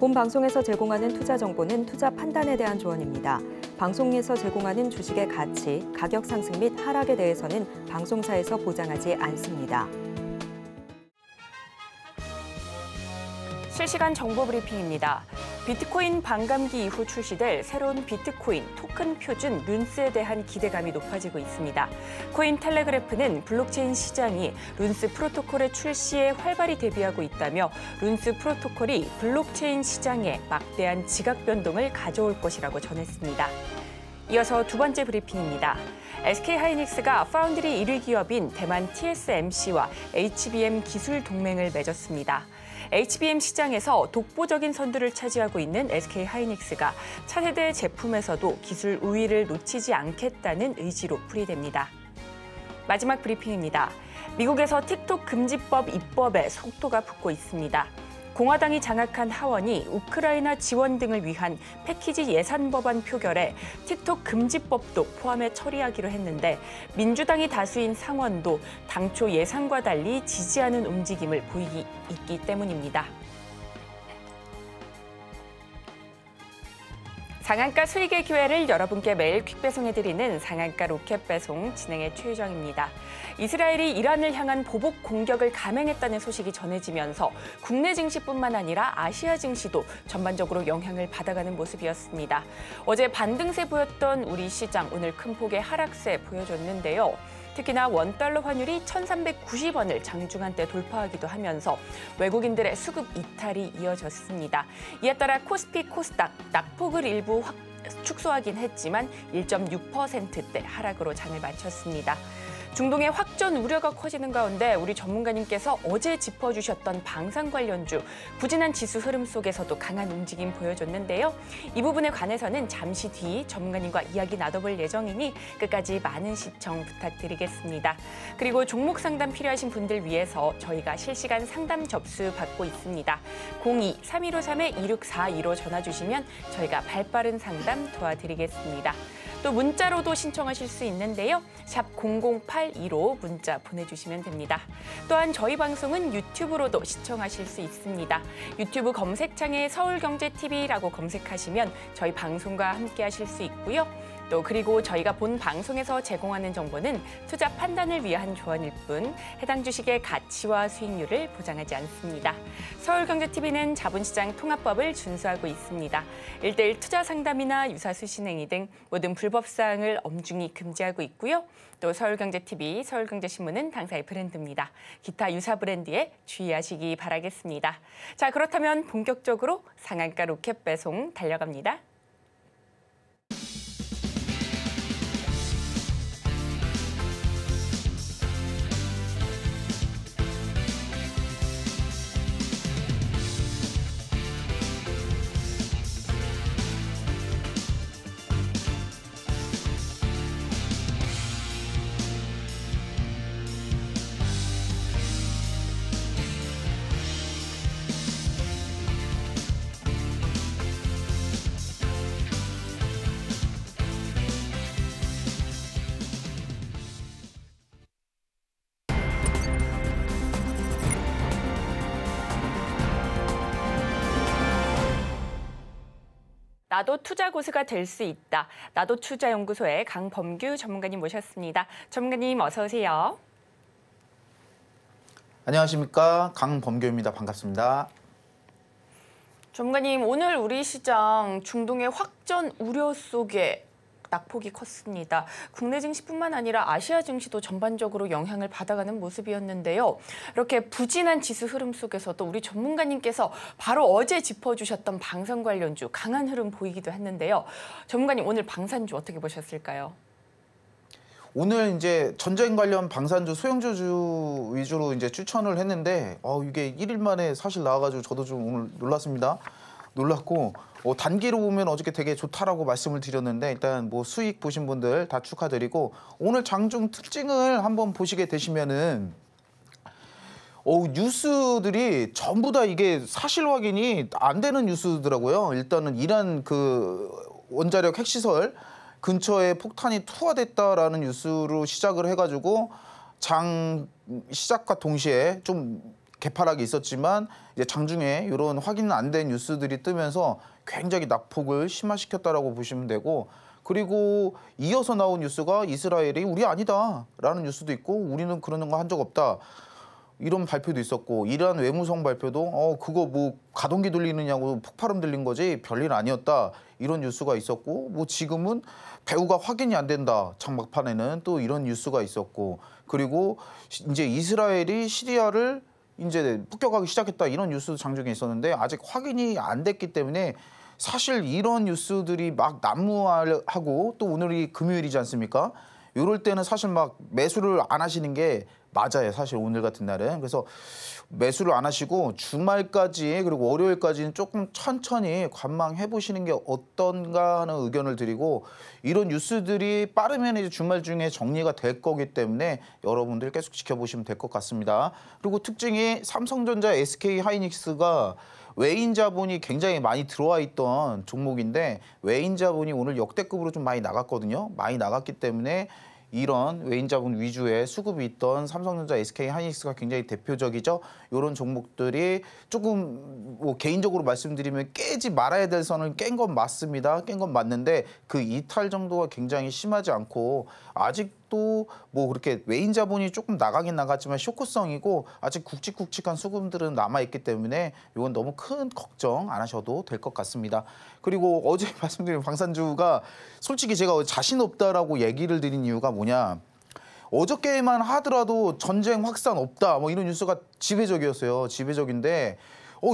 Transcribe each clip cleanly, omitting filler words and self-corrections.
본 방송에서 제공하는 투자 정보는 투자 판단에 대한 조언입니다. 방송에서 제공하는 주식의 가치, 가격 상승 및 하락에 대해서는 방송사에서 보장하지 않습니다. 실시간 정보 브리핑입니다. 비트코인 반감기 이후 출시될 새로운 비트코인 토큰 표준 룬스에 대한 기대감이 높아지고 있습니다. 코인텔레그래프는 블록체인 시장이 룬스 프로토콜의 출시에 활발히 대비하고 있다며 룬스 프로토콜이 블록체인 시장에 막대한 지각 변동을 가져올 것이라고 전했습니다. 이어서 두 번째 브리핑입니다. SK하이닉스가 파운드리 1위 기업인 대만 TSMC와 HBM 기술 동맹을 맺었습니다. HBM 시장에서 독보적인 선두를 차지하고 있는 SK하이닉스가 차세대 제품에서도 기술 우위를 놓치지 않겠다는 의지로 풀이됩니다. 마지막 브리핑입니다. 미국에서 틱톡 금지법 입법에 속도가 붙고 있습니다. 공화당이 장악한 하원이 우크라이나 지원 등을 위한 패키지 예산 법안 표결에 틱톡 금지법도 포함해 처리하기로 했는데 민주당이 다수인 상원도 당초 예상과 달리 지지하는 움직임을 보이기 있기 때문입니다. 상한가 수익의 기회를 여러분께 매일 퀵배송해드리는 상한가 로켓 배송 진행의 최유정입니다. 이스라엘이 이란을 향한 보복 공격을 감행했다는 소식이 전해지면서 국내 증시뿐만 아니라 아시아 증시도 전반적으로 영향을 받아가는 모습이었습니다. 어제 반등세 보였던 우리 시장 오늘 큰 폭의 하락세 보여줬는데요. 특히나 원달러 환율이 1,390원을 장중한 때 돌파하기도 하면서 외국인들의 수급 이탈이 이어졌습니다. 이에 따라 코스피, 코스닥 낙폭을 일부 축소하긴 했지만 1.6%대 하락으로 장을 마쳤습니다. 중동의 확전 우려가 커지는 가운데 우리 전문가님께서 어제 짚어주셨던 방산 관련주, 부진한 지수 흐름 속에서도 강한 움직임 보여줬는데요. 이 부분에 관해서는 잠시 뒤 전문가님과 이야기 나눠볼 예정이니 끝까지 많은 시청 부탁드리겠습니다. 그리고 종목 상담 필요하신 분들 위해서 저희가 실시간 상담 접수 받고 있습니다. 02-3153-2642로 전화 주시면 저희가 발빠른 상담 도와드리겠습니다. 또 문자로도 신청하실 수 있는데요. 샵 0082로 문자 보내주시면 됩니다. 또한 저희 방송은 유튜브로도 시청하실 수 있습니다. 유튜브 검색창에 서울경제TV라고 검색하시면 저희 방송과 함께 하실 수 있고요. 또 그리고 저희가 본 방송에서 제공하는 정보는 투자 판단을 위한 조언일 뿐 해당 주식의 가치와 수익률을 보장하지 않습니다. 서울경제TV는 자본시장 통합법을 준수하고 있습니다. 1:1 투자 상담이나 유사수 신행위 등 모든 불법 사항을 엄중히 금지하고 있고요. 또 서울경제TV, 서울경제신문은 당사의 브랜드입니다. 기타 유사 브랜드에 주의하시기 바라겠습니다. 자, 그렇다면 본격적으로 상한가 로켓 배송 달려갑니다. 나도 투자 고수가 될 수 있다. 나도 투자연구소의 강범규 전문가님 모셨습니다. 전문가님 어서 오세요. 안녕하십니까. 강범규입니다. 반갑습니다. 전문가님, 오늘 우리 시장 중동의 확전 우려 속에 낙폭이 컸습니다. 국내 증시뿐만 아니라 아시아 증시도 전반적으로 영향을 받아가는 모습이었는데요. 이렇게 부진한 지수 흐름 속에서도 우리 전문가님께서 바로 어제 짚어주셨던 방산 관련주 강한 흐름 보이기도 했는데요. 전문가님, 오늘 방산주 어떻게 보셨을까요? 오늘 이제 전쟁 관련 방산주, 소형주주 위주로 이제 추천을 했는데 이게 1일 만에 사실 나와가지고 저도 좀 오늘 놀랐습니다. 놀랐고 단기로 보면 어저께 되게 좋다라고 말씀을 드렸는데 일단 뭐 수익 보신 분들 다 축하드리고 오늘 장중 특징을 한번 보시게 되시면은 뉴스들이 전부 다 이게 사실 확인이 안 되는 뉴스더라고요. 일단은 이란 그 원자력 핵시설 근처에 폭탄이 투하됐다라는 뉴스로 시작을 해가지고 장 시작과 동시에 좀 개파락이 있었지만 이제 장중에 이런 확인 안 된 뉴스들이 뜨면서 굉장히 낙폭을 심화시켰다라고 보시면 되고 그리고 이어서 나온 뉴스가 이스라엘이 우리 아니다라는 뉴스도 있고 우리는 그러는 거 한 적 없다. 이런 발표도 있었고 이란 외무성 발표도 그거 뭐 가동기 돌리느냐고 폭발음 들린 거지 별일 아니었다 이런 뉴스가 있었고 뭐 지금은 배후가 확인이 안 된다 장막판에는 또 이런 뉴스가 있었고 그리고 이제 이스라엘이 시리아를 이제 폭격하기 시작했다 이런 뉴스도 장중에 있었는데 아직 확인이 안 됐기 때문에 사실 이런 뉴스들이 막 난무하고 또 오늘이 금요일이지 않습니까? 이럴 때는 사실 막 매수를 안 하시는 게 맞아요. 사실 오늘 같은 날은. 그래서 매수를 안 하시고 주말까지 그리고 월요일까지는 조금 천천히 관망해 보시는 게 어떤가 하는 의견을 드리고 이런 뉴스들이 빠르면 이제 주말 중에 정리가 될 거기 때문에 여러분들 계속 지켜보시면 될 것 같습니다. 그리고 특징이 삼성전자, SK 하이닉스가 외인 자본이 굉장히 많이 들어와 있던 종목인데 외인 자본이 오늘 역대급으로 좀 많이 나갔거든요. 많이 나갔기 때문에 이런 외인 자본 위주의 수급이 있던 삼성전자, SK 하이닉스가 굉장히 대표적이죠. 이런 종목들이 조금 뭐 개인적으로 말씀드리면 깨지 말아야 될 선을 깬 건 맞습니다. 깬 건 맞는데 그 이탈 정도가 굉장히 심하지 않고 아직도 뭐 그렇게 외인 자본이 조금 나가긴 나갔지만 쇼크성이고 아직 굵직굵직한 수급들은 남아있기 때문에 이건 너무 큰 걱정 안 하셔도 될 것 같습니다. 그리고 어제 말씀드린 방산주가 솔직히 제가 자신 없다라고 얘기를 드린 이유가 뭐냐. 어저께만 하더라도 전쟁 확산 없다 뭐 이런 뉴스가 지배적이었어요. 지배적인데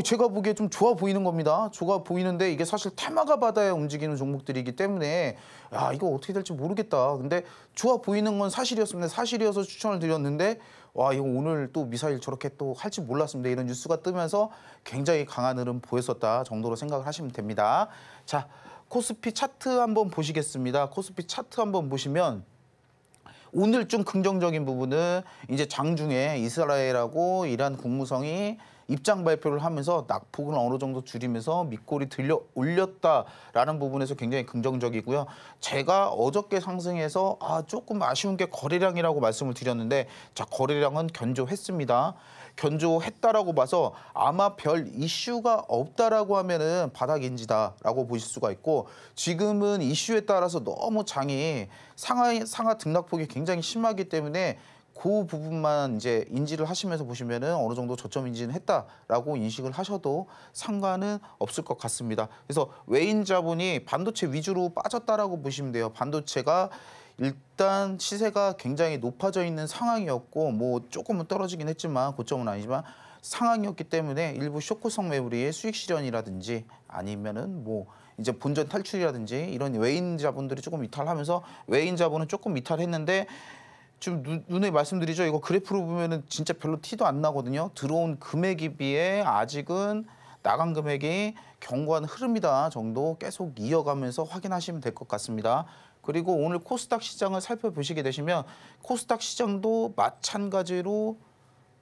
제가 보기에 좀 좋아 보이는 겁니다. 좋아 보이는데 이게 사실 테마가 바다에 움직이는 종목들이기 때문에 야 이거 어떻게 될지 모르겠다. 근데 좋아 보이는 건 사실이었습니다. 사실이어서 추천을 드렸는데 와 이거 오늘 또 미사일 저렇게 또 할지 몰랐습니다. 이런 뉴스가 뜨면서 굉장히 강한 흐름 보였었다 정도로 생각을 하시면 됩니다. 자 코스피 차트 한번 보시겠습니다. 코스피 차트 한번 보시면 오늘 좀 긍정적인 부분은 이제 장중에 이스라엘하고 이란 국무성이 입장 발표를 하면서 낙폭을 어느 정도 줄이면서 밑골이 들려 올렸다라는 부분에서 굉장히 긍정적이고요. 제가 어저께 상승해서 조금 아쉬운 게 거래량이라고 말씀을 드렸는데 자 거래량은 견조했습니다. 견조했다라고 봐서 아마 별 이슈가 없다라고 하면은 바닥인지다라고 보실 수가 있고 지금은 이슈에 따라서 너무 장이 상하 등락폭이 굉장히 심하기 때문에 그 부분만 이제 인지를 하시면서 보시면은 어느 정도 저점 인지는 했다라고 인식을 하셔도 상관은 없을 것 같습니다. 그래서 외인 자본이 반도체 위주로 빠졌다라고 보시면 돼요. 반도체가 일단 시세가 굉장히 높아져 있는 상황이었고 뭐 조금은 떨어지긴 했지만 고점은 아니지만 상황이었기 때문에 일부 쇼크성 매물이 수익 실현이라든지 아니면은 뭐 이제 본전 탈출이라든지 이런 외인 자본들이 조금 이탈하면서 외인 자본은 조금 이탈했는데 지금 눈에 말씀드리죠. 이거 그래프로 보면은 진짜 별로 티도 안 나거든요. 들어온 금액에 비해 아직은 나간 금액이 견고한 흐름이다 정도 계속 이어가면서 확인하시면 될 것 같습니다. 그리고 오늘 코스닥 시장을 살펴보시게 되시면 코스닥 시장도 마찬가지로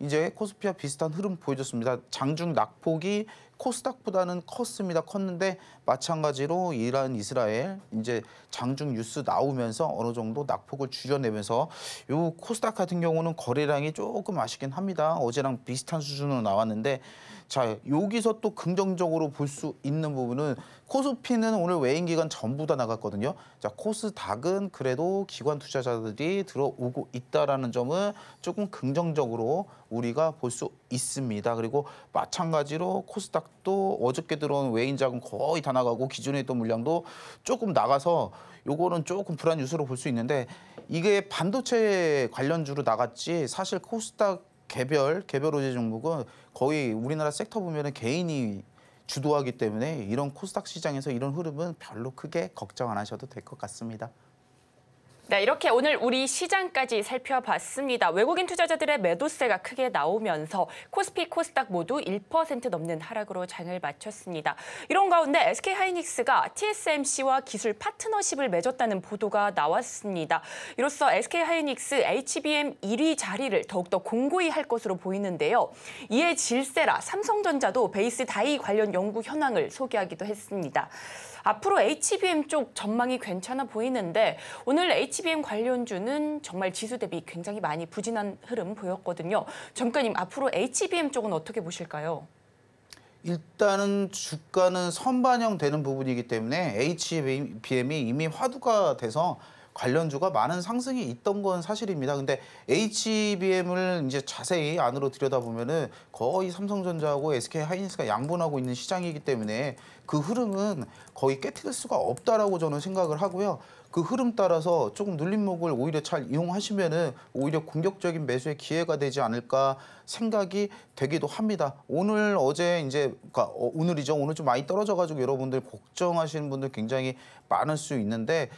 이제 코스피와 비슷한 흐름 보여줬습니다. 장중 낙폭이 코스닥보다는 컸습니다. 컸는데 마찬가지로 이란, 이스라엘 이제 장중 뉴스 나오면서 어느 정도 낙폭을 줄여내면서 요 코스닥 같은 경우는 거래량이 조금 아쉽긴 합니다. 어제랑 비슷한 수준으로 나왔는데 자 여기서 또 긍정적으로 볼 수 있는 부분은 코스피는 오늘 외인 기관 전부 다 나갔거든요. 자 코스닥은 그래도 기관 투자자들이 들어오고 있다라는 점은 조금 긍정적으로 우리가 볼 수 있습니다. 그리고 마찬가지로 코스닥도 어저께 들어온 외인 자금 거의 다 나가고 기존에 있던 물량도 조금 나가서 요거는 조금 불안 뉴스로 볼 수 있는데 이게 반도체 관련주로 나갔지 사실 코스닥 개별 호재 종목은 거의 우리나라 섹터 보면은 개인이 주도하기 때문에 이런 코스닥 시장에서 이런 흐름은 별로 크게 걱정 안 하셔도 될 것 같습니다. 네, 이렇게 오늘 우리 시장까지 살펴봤습니다. 외국인 투자자들의 매도세가 크게 나오면서 코스피, 코스닥 모두 1% 넘는 하락으로 장을 마쳤습니다. 이런 가운데 SK하이닉스가 TSMC와 기술 파트너십을 맺었다는 보도가 나왔습니다. 이로써 SK하이닉스 HBM 1위 자리를 더욱더 공고히 할 것으로 보이는데요. 이에 질세라 삼성전자도 베이스 다이 관련 연구 현황을 소개하기도 했습니다. 앞으로 HBM 쪽 전망이 괜찮아 보이는데 오늘 HBM HBM 관련주는 정말 지수 대비 굉장히 많이 부진한 흐름 보였거든요. 전문가님, 앞으로 HBM 쪽은 어떻게 보실까요? 일단은 주가는 선반영되는 부분이기 때문에 HBM이 이미 화두가 돼서 관련주가 많은 상승이 있던 건 사실입니다. 근데 HBM을 이제 자세히 안으로 들여다보면은 거의 삼성전자하고 SK하이닉스가 양분하고 있는 시장이기 때문에 그 흐름은 거의 깨트릴 수가 없다라고 저는 생각을 하고요. 그 흐름 따라서 조금 눌림목을 오히려 잘 이용하시면은 오히려 공격적인 매수의 기회가 되지 않을까 생각이 되기도 합니다. 오늘 어제 이제 그러니까 오늘이죠. 오늘 좀 많이 떨어져가지고 여러분들 걱정하시는 분들 굉장히 많을 수 있는데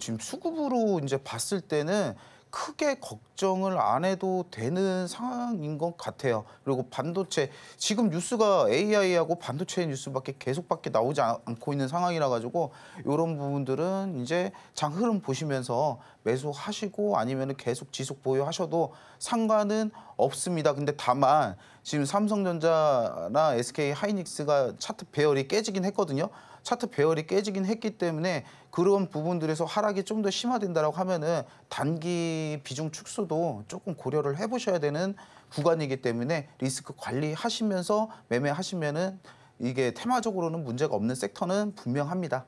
지금 수급으로 이제 봤을 때는 크게 걱정을 안 해도 되는 상황인 것 같아요. 그리고 반도체 지금 뉴스가 AI하고 반도체 뉴스밖에 계속밖에 나오지 않고 있는 상황이라 가지고 이런 부분들은 이제 장 흐름 보시면서 매수하시고 아니면 계속 지속 보유하셔도 상관은 없습니다. 근데 다만 지금 삼성전자나 SK하이닉스가 차트 배열이 깨지긴 했거든요. 차트 배열이 깨지긴 했기 때문에 그런 부분들에서 하락이 좀 더 심화된다라고 하면은 단기 비중 축소도 조금 고려를 해보셔야 되는 구간이기 때문에 리스크 관리하시면서 매매하시면은 이게 테마적으로는 문제가 없는 섹터는 분명합니다.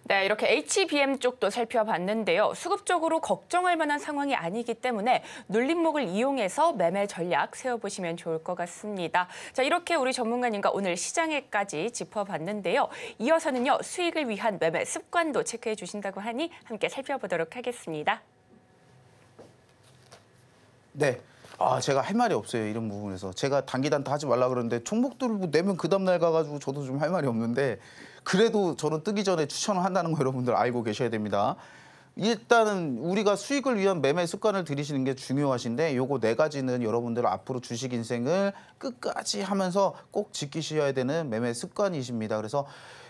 네, 이렇게 HBM 쪽도 살펴봤는데요. 수급적으로 걱정할 만한 상황이 아니기 때문에 눌림목을 이용해서 매매 전략 세워보시면 좋을 것 같습니다. 자, 이렇게 우리 전문가님과 오늘 시장에까지 짚어봤는데요. 이어서는요, 수익을 위한 매매 습관도 체크해 주신다고 하니 함께 살펴보도록 하겠습니다. 네. 제가 할 말이 없어요. 이런 부분에서. 제가 단기 단타 하지 말라 그러는데 종목들을 뭐 내면 그 다음날 가가지고 저도 좀 할 말이 없는데 그래도 저는 뜨기 전에 추천을 한다는 거 여러분들 알고 계셔야 됩니다. 일단은 우리가 수익을 위한 매매 습관을 들이시는 게 중요하신데 요거 네 가지는 여러분들 앞으로 주식 인생을 끝까지 하면서 꼭 지키셔야 되는 매매 습관이십니다. 그래서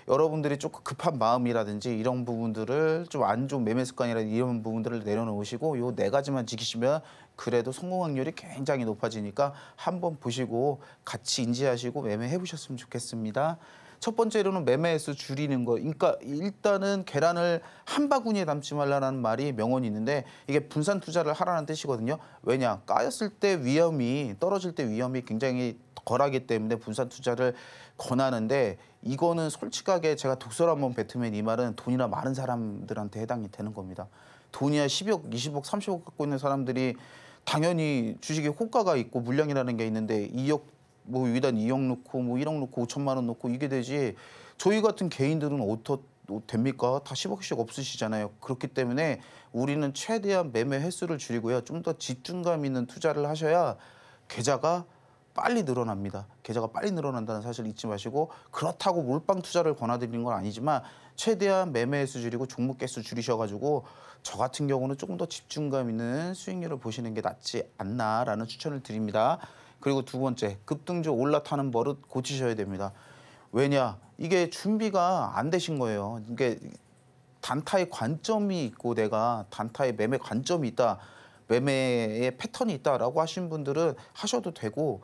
여러분들이 조금 급한 마음이라든지 이런 부분들을 좀 안 좋은 매매 습관이라든지 이런 부분들을 내려놓으시고 요 네 가지만 지키시면 그래도 성공 확률이 굉장히 높아지니까 한번 보시고 같이 인지하시고 매매해 보셨으면 좋겠습니다. 첫 번째로는 매매 횟수 줄이는 거. 그러니까 일단은 계란을 한 바구니에 담지 말라는 말이 명언이 있는데 이게 분산 투자를 하라는 뜻이거든요. 왜냐? 까였을 때 위험이 떨어질 때 위험이 굉장히 덜하기 때문에 분산 투자를 권하는데 이거는 솔직하게 제가 독서를 한번 뱉으면 이 말은 돈이나 많은 사람들한테 해당이 되는 겁니다. 돈이야 10억, 20억, 30억 갖고 있는 사람들이 당연히 주식에 호가가 있고 물량이라는 게 있는데 2억 뭐 위단 2억 넣고 뭐 1억 넣고 5천만 원 넣고 이게 되지 저희 같은 개인들은 어떻게 됩니까? 다 10억씩 없으시잖아요. 그렇기 때문에 우리는 최대한 매매 횟수를 줄이고요. 좀 더 집중감 있는 투자를 하셔야 계좌가 빨리 늘어납니다. 계좌가 빨리 늘어난다는 사실 잊지 마시고 그렇다고 몰빵 투자를 권하드리는 건 아니지만 최대한 매매 횟수 줄이고 종목 개수 줄이셔가지고 저 같은 경우는 조금 더 집중감 있는 수익률을 보시는 게 낫지 않나라는 추천을 드립니다. 그리고 두 번째, 급등주 올라타는 버릇 고치셔야 됩니다. 왜냐? 이게 준비가 안 되신 거예요. 이게 단타의 관점이 있고 내가 단타의 매매 관점이 있다. 매매의 패턴이 있다라고 하신 분들은 하셔도 되고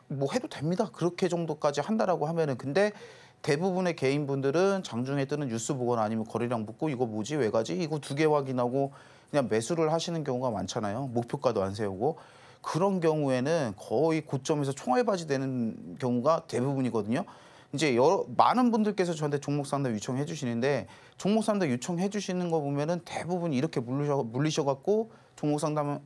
뭐 해도 됩니다. 그렇게 정도까지 한다라고 하면은 근데 대부분의 개인분들은 장중에 뜨는 뉴스 보거나 아니면 거래량 붙고 이거 뭐지 왜 가지 이거 두 개 확인하고 그냥 매수를 하시는 경우가 많잖아요. 목표가도 안 세우고 그런 경우에는 거의 고점에서 총알바지 되는 경우가 대부분이거든요. 이제 많은 분들께서 저한테 종목 상담 요청해 주시는데 종목 상담 요청해 주시는 거 보면은 대부분 이렇게 물리셔 갖고 종목 상담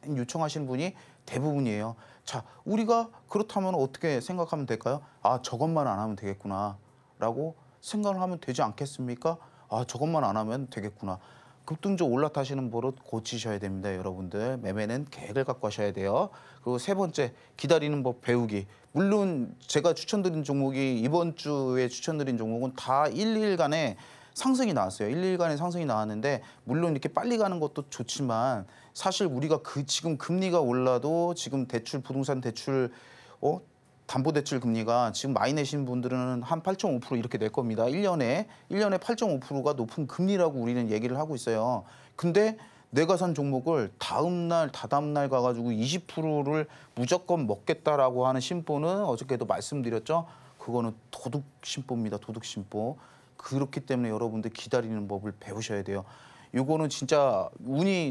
요청하시는 분이 대부분이에요. 자, 우리가 그렇다면 어떻게 생각하면 될까요? 아, 저것만 안 하면 되겠구나라고 생각을 하면 되지 않겠습니까? 아, 저것만 안 하면 되겠구나. 급등주 올라타시는 버릇 고치셔야 됩니다, 여러분들. 매매는 계획을 갖고 하셔야 돼요. 그리고 세 번째, 기다리는 법 배우기. 물론 제가 추천드린 종목이 이번 주에 추천드린 종목은 다 1일간에 상승이 나왔어요. 1일간에 상승이 나왔는데 물론 이렇게 빨리 가는 것도 좋지만 사실 우리가 지금 금리가 올라도 지금 대출 부동산 대출 담보대출 금리가 지금 많이 내신 분들은 한 8.5% 이렇게 낼 겁니다. 1년에 8.5%가 높은 금리라고 우리는 얘기를 하고 있어요. 근데 내가 산 종목을 다다음 날 가가지고 20%를 무조건 먹겠다라고 하는 심보는 어저께도 말씀드렸죠. 그거는 도둑 심보입니다. 도둑 심보. 그렇기 때문에 여러분들 기다리는 법을 배우셔야 돼요. 요거는 진짜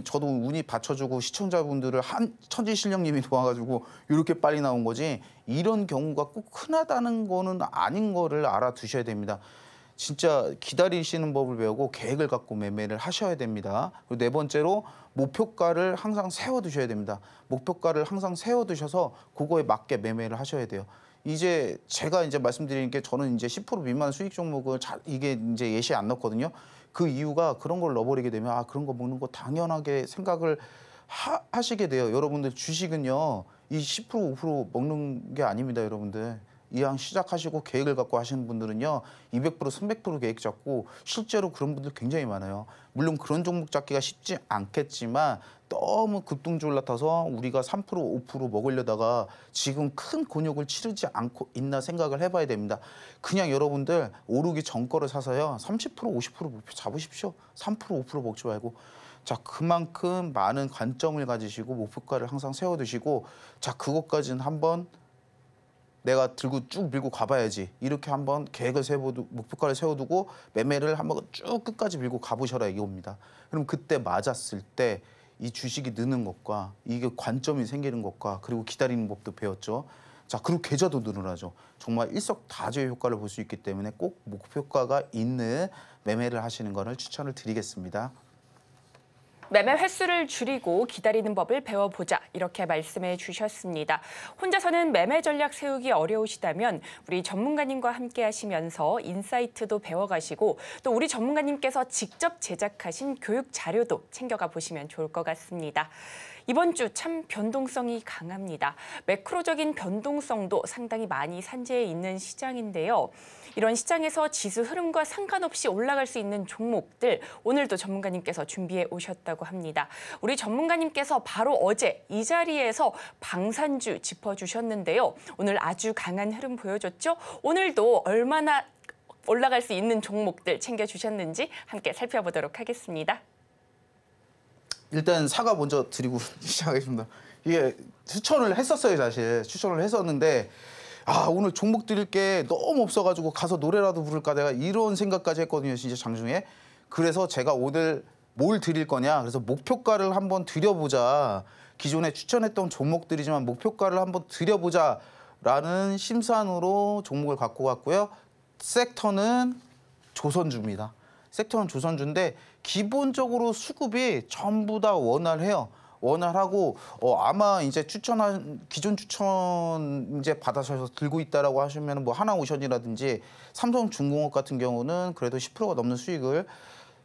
저도 운이 받쳐주고 시청자분들을 천지실령님이 도와가지고 이렇게 빨리 나온 거지 이런 경우가 꼭 흔하다는 거는 아닌 거를 알아두셔야 됩니다. 진짜 기다리시는 법을 배우고 계획을 갖고 매매를 하셔야 됩니다. 그리고 네 번째로 목표가를 항상 세워두셔야 됩니다. 목표가를 항상 세워두셔서 그거에 맞게 매매를 하셔야 돼요. 이제 제가 이제 말씀드리는 게 저는 이제 10% 미만 수익 종목을 이게 이제 예시에 안 넣거든요. 그 이유가 그런 걸 넣어버리게 되면 그런 거 먹는 거 당연하게 생각을 하시게 돼요. 여러분들 주식은요 이 10% 5% 먹는 게 아닙니다, 여러분들. 이왕 시작하시고 계획을 갖고 하시는 분들은요 200% 300% 계획 잡고 실제로 그런 분들 굉장히 많아요. 물론 그런 종목 잡기가 쉽지 않겠지만 너무 급등주 올라타서 우리가 3% 5% 먹으려다가 지금 큰 곤욕을 치르지 않고 있나 생각을 해봐야 됩니다. 그냥 여러분들 오르기 전 거를 사서요 30% 50% 목표 잡으십시오. 3% 5% 먹지 말고. 자, 그만큼 많은 관점을 가지시고 목표가를 항상 세워두시고 자, 그것까지는 한번 내가 들고 쭉 밀고 가봐야지. 이렇게 한번 계획을 목표가를 세워두고 매매를 한번 쭉 끝까지 밀고 가보셔라 이겁니다. 그럼 그때 맞았을 때 이 주식이 느는 것과 이게 관점이 생기는 것과 그리고 기다리는 법도 배웠죠. 자, 그리고 계좌도 늘어나죠. 정말 일석다조의 효과를 볼 수 있기 때문에 꼭 목표가가 있는 매매를 하시는 것을 추천을 드리겠습니다. 매매 횟수를 줄이고 기다리는 법을 배워보자 이렇게 말씀해 주셨습니다. 혼자서는 매매 전략 세우기 어려우시다면 우리 전문가님과 함께 하시면서 인사이트도 배워가시고 또 우리 전문가님께서 직접 제작하신 교육 자료도 챙겨가 보시면 좋을 것 같습니다. 이번 주 참 변동성이 강합니다. 매크로적인 변동성도 상당히 많이 산재해 있는 시장인데요. 이런 시장에서 지수 흐름과 상관없이 올라갈 수 있는 종목들 오늘도 전문가님께서 준비해 오셨다고 합니다. 우리 전문가님께서 바로 어제 이 자리에서 방산주 짚어주셨는데요. 오늘 아주 강한 흐름 보여줬죠. 오늘도 얼마나 올라갈 수 있는 종목들 챙겨주셨는지 함께 살펴보도록 하겠습니다. 일단 사과 먼저 드리고 시작하겠습니다. 이게 추천을 했었어요, 사실. 추천을 했었는데 오늘 종목 드릴 게 너무 없어가지고 가서 노래라도 부를까 내가 이런 생각까지 했거든요, 진짜 장중에. 그래서 제가 오늘 뭘 드릴 거냐. 그래서 목표가를 한번 드려보자. 기존에 추천했던 종목들이지만 목표가를 한번 드려보자라는 심산으로 종목을 갖고 갔고요. 섹터는 조선주입니다. 섹터는 조선주인데 기본적으로 수급이 전부 다 원활해요. 원활하고 아마 이제 기존 추천 이제 받아서 들고 있다라고 하시면 뭐 하나오션이라든지 삼성중공업 같은 경우는 그래도 10%가 넘는 수익을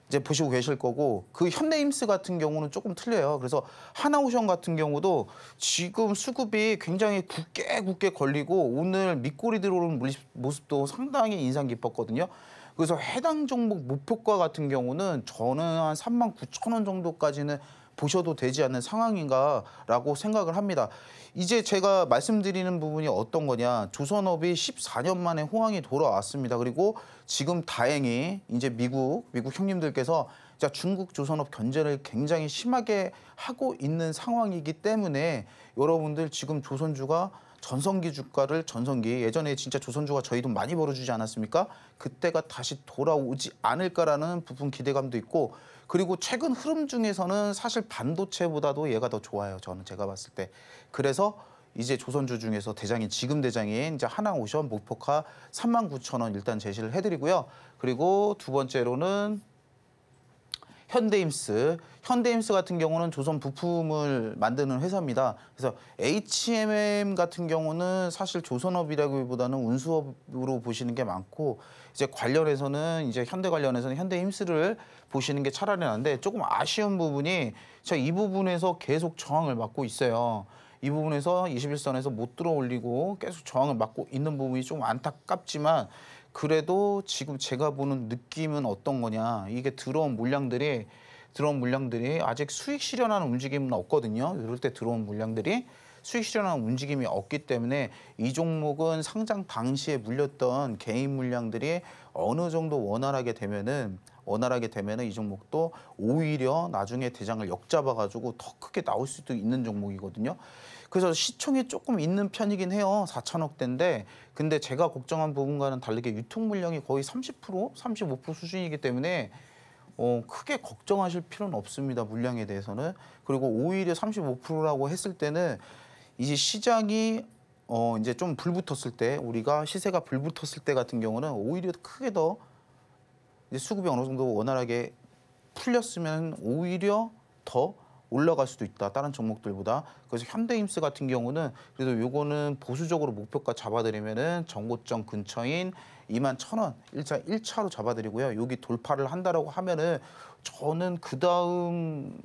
이제 보시고 계실 거고 그 현대임스 같은 경우는 조금 틀려요. 그래서 하나오션 같은 경우도 지금 수급이 굉장히 굳게 걸리고 오늘 밑골이 들어오는 모습도 상당히 인상 깊었거든요. 그래서 해당 종목 목표가 같은 경우는 저는 한 39,000원 정도까지는 보셔도 되지 않는 상황인가라고 생각을 합니다. 이제 제가 말씀드리는 부분이 어떤 거냐. 조선업이 14년 만에 호황이 돌아왔습니다. 그리고 지금 다행히 이제 미국 형님들께서 중국 조선업 견제를 굉장히 심하게 하고 있는 상황이기 때문에 여러분들 지금 조선주가 전성기 주가를 예전에 진짜 조선주가 저희 돈 많이 벌어주지 않았습니까? 그때가 다시 돌아오지 않을까라는 부분 기대감도 있고 그리고 최근 흐름 중에서는 사실 반도체보다도 얘가 더 좋아요. 제가 봤을 때. 그래서 이제 조선주 중에서 지금 대장인 이제 하나오션 목표가 39,000원 일단 제시를 해드리고요. 그리고 두 번째로는 현대임스 같은 경우는 조선 부품을 만드는 회사입니다. 그래서 HMM 같은 경우는 사실 조선업이라기보다는 운수업으로 보시는 게 많고 이제 현대 관련해서는 현대임스를 보시는 게 차라리 나은데 조금 아쉬운 부분이 이 부분에서 계속 저항을 받고 있어요. 이 부분에서 21선에서 못 들어올리고 계속 저항을 받고 있는 부분이 좀 안타깝지만 그래도 지금 제가 보는 느낌은 어떤 거냐. 이게 들어온 물량들이 아직 수익 실현하는 움직임은 없거든요. 이럴 때 들어온 물량들이 수익 실현하는 움직임이 없기 때문에 이 종목은 상장 당시에 물렸던 개인 물량들이 어느 정도 원활하게 되면은 이 종목도 오히려 나중에 대장을 역잡아가지고 더 크게 나올 수도 있는 종목이거든요. 그래서 시총이 조금 있는 편이긴 해요. 4천억대인데 근데 제가 걱정한 부분과는 다르게 유통 물량이 거의 30%, 35% 수준이기 때문에 크게 걱정하실 필요는 없습니다. 물량에 대해서는. 그리고 오히려 35%라고 했을 때는 이제 시장이 이제 좀 불붙었을 때 우리가 시세가 불붙었을 때 같은 경우는 오히려 크게 더 이제 수급이 어느 정도 원활하게 풀렸으면 오히려 더 올라갈 수도 있다. 다른 종목들보다. 그래서 현대임스 같은 경우는 그래도 요거는 보수적으로 목표가 잡아드리면은 정고점 근처인 21,000원 1차로 잡아드리고요. 여기 돌파를 한다라고 하면은 저는 그 다음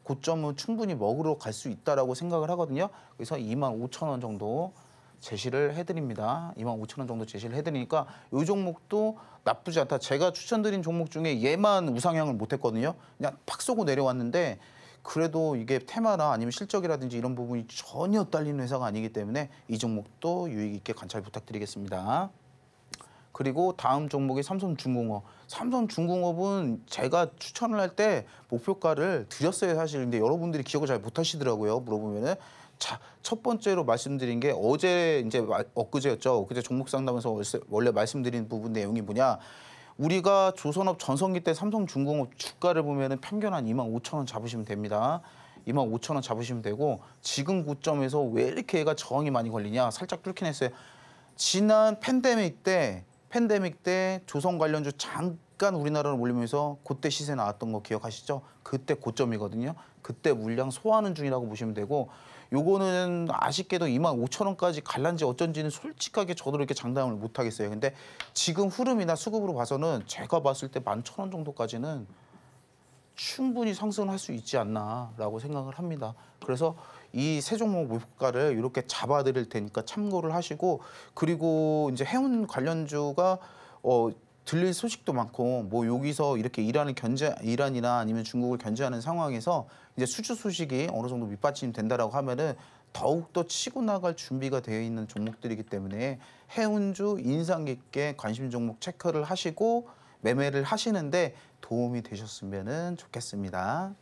고점은 충분히 먹으러 갈 수 있다라고 생각을 하거든요. 그래서 25,000원 정도 제시를 해드립니다. 25,000원 정도 제시를 해드리니까 이 종목도 나쁘지 않다. 제가 추천드린 종목 중에 얘만 우상향을 못했거든요. 그냥 팍 쏘고 내려왔는데 그래도 이게 테마나 아니면 실적이라든지 이런 부분이 전혀 딸리는 회사가 아니기 때문에 이 종목도 유익 있게 관찰 부탁드리겠습니다. 그리고 다음 종목이 삼성중공업. 삼성중공업은 제가 추천을 할 때 목표가를 드렸어요, 사실. 근데 여러분들이 기억을 잘 못하시더라고요, 물어보면은. 자, 첫 번째로 말씀드린 게 어제 이제 엊그제였죠. 엊그제 종목 상담에서 원래 말씀드린 부분 내용이 뭐냐. 우리가 조선업 전성기 때 삼성중공업 주가를 보면은 평균 한 25,000원 잡으시면 됩니다. 25,000원 잡으시면 되고 지금 고점에서 왜 이렇게 얘가 저항이 많이 걸리냐. 살짝 뚫긴 했어요. 지난 팬데믹 때 조선 관련주 잠깐 우리나라를 올리면서 그때 시세 나왔던 거 기억하시죠? 그때 고점이거든요. 그때 물량 소화하는 중이라고 보시면 되고 요거는 아쉽게도 25,000원까지 갈란지 어쩐지는 솔직하게 저도 이렇게 장담을 못 하겠어요. 근데 지금 흐름이나 수급으로 봐서는 제가 봤을 때 11,000원 정도까지는 충분히 상승을 할 수 있지 않나라고 생각을 합니다. 그래서 이 세 종목 목표가를 이렇게 잡아드릴 테니까 참고를 하시고 그리고 이제 해운 관련주가 들릴 소식도 많고 뭐 여기서 이렇게 이란이나 아니면 중국을 견제하는 상황에서 이제 수주 소식이 어느 정도 밑받침 된다라고 하면은 더욱더 치고 나갈 준비가 되어 있는 종목들이기 때문에 해운주 인상 깊게 관심 종목 체크를 하시고 매매를 하시는데 도움이 되셨으면 좋겠습니다.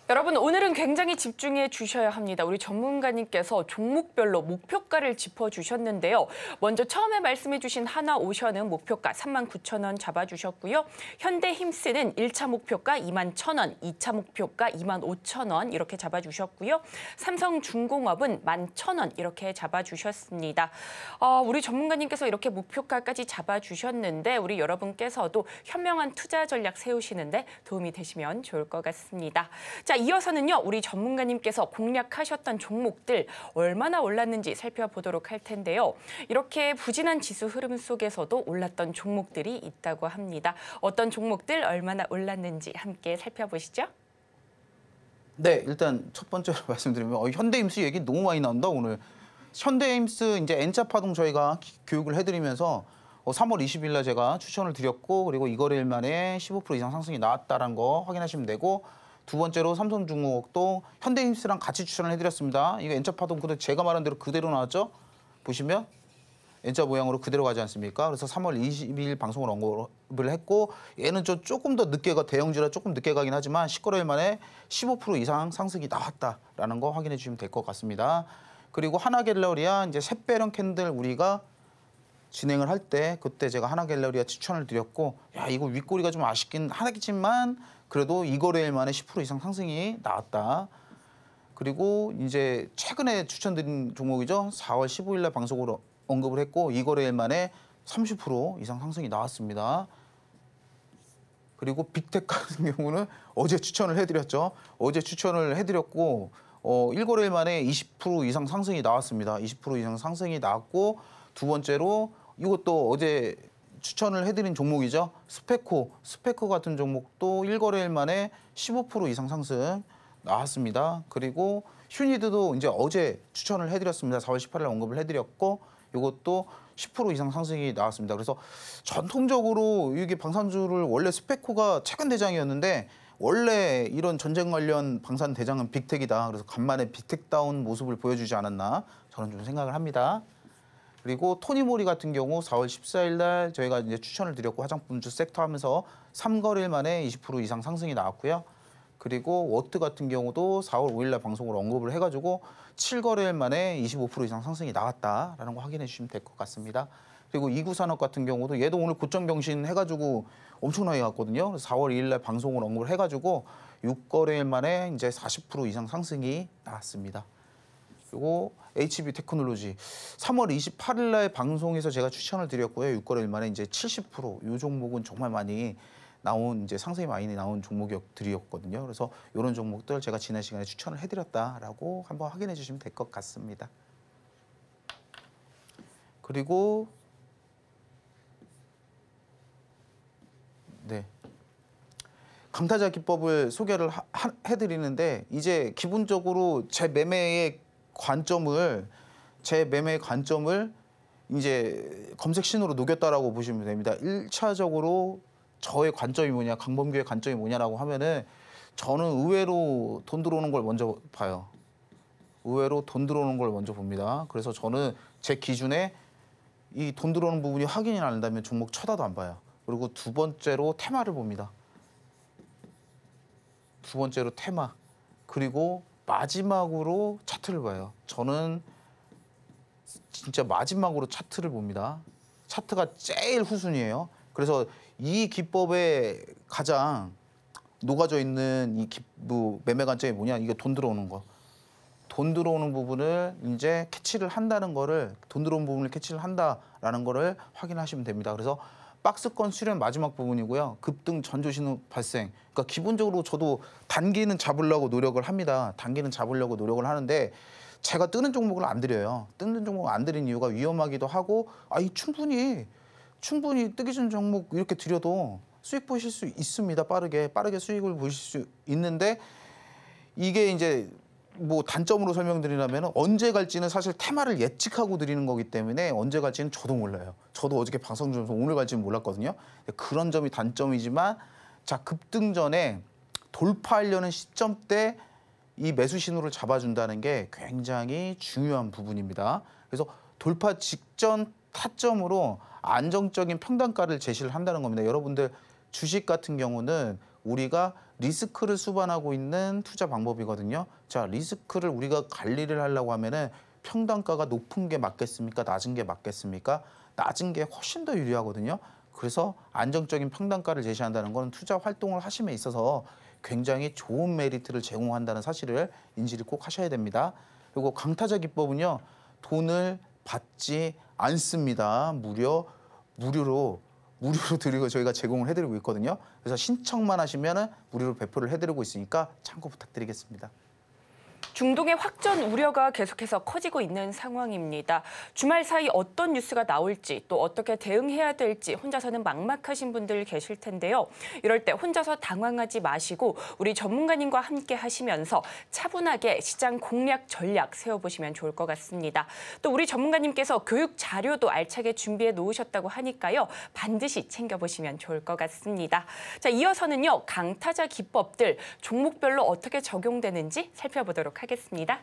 여러분 오늘은 굉장히 집중해 주셔야 합니다. 우리 전문가님께서 종목별로 목표가를 짚어주셨는데요. 먼저 처음에 말씀해 주신 하나오션은 목표가 39,000원 잡아주셨고요. 현대힘스는 1차 목표가 21,000원, 2차 목표가 25,000원 이렇게 잡아주셨고요. 삼성중공업은 11,000원 이렇게 잡아주셨습니다. 우리 전문가님께서 이렇게 목표가까지 잡아주셨는데 우리 여러분께서도 현명한 투자 전략 세우시는데 도움이 되시면 좋을 것 같습니다. 자, 이어서는요, 우리 전문가님께서 공략하셨던 종목들 얼마나 올랐는지 살펴보도록 할 텐데요. 이렇게 부진한 지수 흐름 속에서도 올랐던 종목들이 있다고 합니다. 어떤 종목들 얼마나 올랐는지 함께 살펴보시죠. 네, 일단 첫 번째로 말씀드리면 현대임스 얘기 너무 많이 나온다 오늘. 현대임스 이제 N자 파동 저희가 교육을 해드리면서 3월 20일 날 제가 추천을 드렸고 그리고 이 거래일 만에 15% 이상 상승이 나왔다는 거 확인하시면 되고 두 번째로 삼성중공업도 현대임스랑 같이 추천을 해드렸습니다. 이거 N자 파동 근데 제가 말한 대로 그대로 나왔죠? 보시면 N자 모양으로 그대로 가지 않습니까? 그래서 3월 22일 방송을 언급을 했고 얘는 조금 더 늦게 대형주라 조금 늦게 가긴 하지만 10거래일 만에 15% 이상 상승이 나왔다라는 거 확인해 주시면 될 것 같습니다. 그리고 하나갤러리아 이제 샛배령 캔들 우리가 진행을 할 때 그때 제가 하나갤러리아 추천을 드렸고 야 이거 윗꼬리가 좀 아쉽긴 하겠지만 그래도 이 거래일 만에 10% 이상 상승이 나왔다. 그리고 이제 최근에 추천드린 종목이죠. 4월 15일 날 방송으로 언급을 했고 이 거래일 만에 30% 이상 상승이 나왔습니다. 그리고 빅텍 같은 경우는 어제 추천을 해드렸죠. 어제 추천을 해드렸고 1거래일 만에 20% 이상 상승이 나왔습니다. 20% 이상 상승이 나왔고 두 번째로 이것도 어제 추천을 해드린 종목이죠. 스페코 같은 종목도 1거래일 만에 15% 이상 상승 나왔습니다. 그리고 휴니드도 이제 어제 추천을 해드렸습니다. 4월 18일 언급을 해드렸고 이것도 10% 이상 상승이 나왔습니다. 그래서 전통적으로 이게 방산주를 원래 스페코가 최근 대장이었는데 원래 이런 전쟁 관련 방산 대장은 빅텍이다. 그래서 간만에 빅텍다운 모습을 보여주지 않았나 저는 좀 생각을 합니다. 그리고 토니모리 같은 경우 4월 14일 날 저희가 이제 추천을 드렸고 화장품주 섹터 하면서 3거래일 만에 20% 이상 상승이 나왔고요. 그리고 워트 같은 경우도 4월 5일 날 방송으로 언급을 해가지고 7거래일 만에 25% 이상 상승이 나왔다라는 거 확인해 주시면 될 것 같습니다. 그리고 이구산업 같은 경우도 얘도 오늘 고점 경신 해가지고 엄청나게 갔거든요. 4월 2일 날 방송으로 언급을 해가지고 6거래일 만에 이제 40% 이상 상승이 나왔습니다. 그리고 HB 테크놀로지 3월 28일 날 방송에서 제가 추천을 드렸고요. 6거래일 만에 이제 70%이 종목은 정말 많이 나온 이제 상승이 많이 나온 종목들이었거든요. 그래서 이런 종목들 제가 지난 시간에 추천을 해드렸다라고 한번 확인해 주시면 될 것 같습니다. 그리고 네. 강타자 기법을 소개를 해드리는데 이제 기본적으로 제 매매의 관점을 이제 검색 신호로 녹였다라고 보시면 됩니다. 1차적으로 저의 관점이 뭐냐, 강범규의 관점이 뭐냐라고 하면은 저는 의외로 돈 들어오는 걸 먼저 봐요. 의외로 돈 들어오는 걸 먼저 봅니다. 그래서 저는 제 기준에 이 돈 들어오는 부분이 확인이 안 된다면 종목 쳐다도 안 봐요. 그리고 두 번째로 테마를 봅니다. 두 번째로 테마. 그리고 마지막으로 차트를 봐요. 저는 진짜 마지막으로 차트를 봅니다. 차트가 제일 후순위예요. 그래서 이 기법에 가장 녹아져 있는 이 매매 관점이 뭐냐? 이게 돈 들어오는 거. 돈 들어오는 부분을 이제 캐치를 한다는 거를 돈 들어오는 부분을 캐치를 한다라는 거를 확인하시면 됩니다. 그래서 박스권 수렴 마지막 부분이고요. 급등 전조신호 발생. 그러니까 기본적으로 저도 단기는 잡으려고 노력을 합니다. 단기는 잡으려고 노력을 하는데 제가 뜨는 종목을 안 드려요. 뜨는 종목을 안 드린 이유가 위험하기도 하고 충분히 뜨기 전 종목 이렇게 드려도 수익 보실 수 있습니다. 빠르게 수익을 보실 수 있는데 이게 이제 뭐 단점으로 설명드리려면 언제 갈지는 사실 테마를 예측하고 드리는 거기 때문에 언제 갈지는 저도 몰라요. 저도 어저께 방송 중에서 오늘 갈지는 몰랐거든요. 그런 점이 단점이지만 자 급등 전에 돌파하려는 시점대 이 매수 신호를 잡아준다는 게 굉장히 중요한 부분입니다. 그래서 돌파 직전 타점으로 안정적인 평단가를 제시를 한다는 겁니다. 여러분들 주식 같은 경우는 우리가 리스크를 수반하고 있는 투자 방법이거든요. 자, 리스크를 우리가 관리를 하려고 하면은 평단가가 높은 게 맞겠습니까? 낮은 게 맞겠습니까? 낮은 게 훨씬 더 유리하거든요. 그래서 안정적인 평단가를 제시한다는 건 투자 활동을 하심에 있어서 굉장히 좋은 메리트를 제공한다는 사실을 인지를 꼭 하셔야 됩니다. 그리고 강타자 기법은요. 돈을 받지 않습니다. 무료로 드리고 저희가 제공을 해드리고 있거든요. 그래서 신청만 하시면은 무료로 배포를 해드리고 있으니까 참고 부탁드리겠습니다. 중동의 확전 우려가 계속해서 커지고 있는 상황입니다. 주말 사이 어떤 뉴스가 나올지 또 어떻게 대응해야 될지 혼자서는 막막하신 분들 계실 텐데요. 이럴 때 혼자서 당황하지 마시고 우리 전문가님과 함께 하시면서 차분하게 시장 공략 전략 세워보시면 좋을 것 같습니다. 또 우리 전문가님께서 교육 자료도 알차게 준비해 놓으셨다고 하니까요. 반드시 챙겨보시면 좋을 것 같습니다. 자, 이어서는요. 강타자 기법들 종목별로 어떻게 적용되는지 살펴보도록 하겠습니다.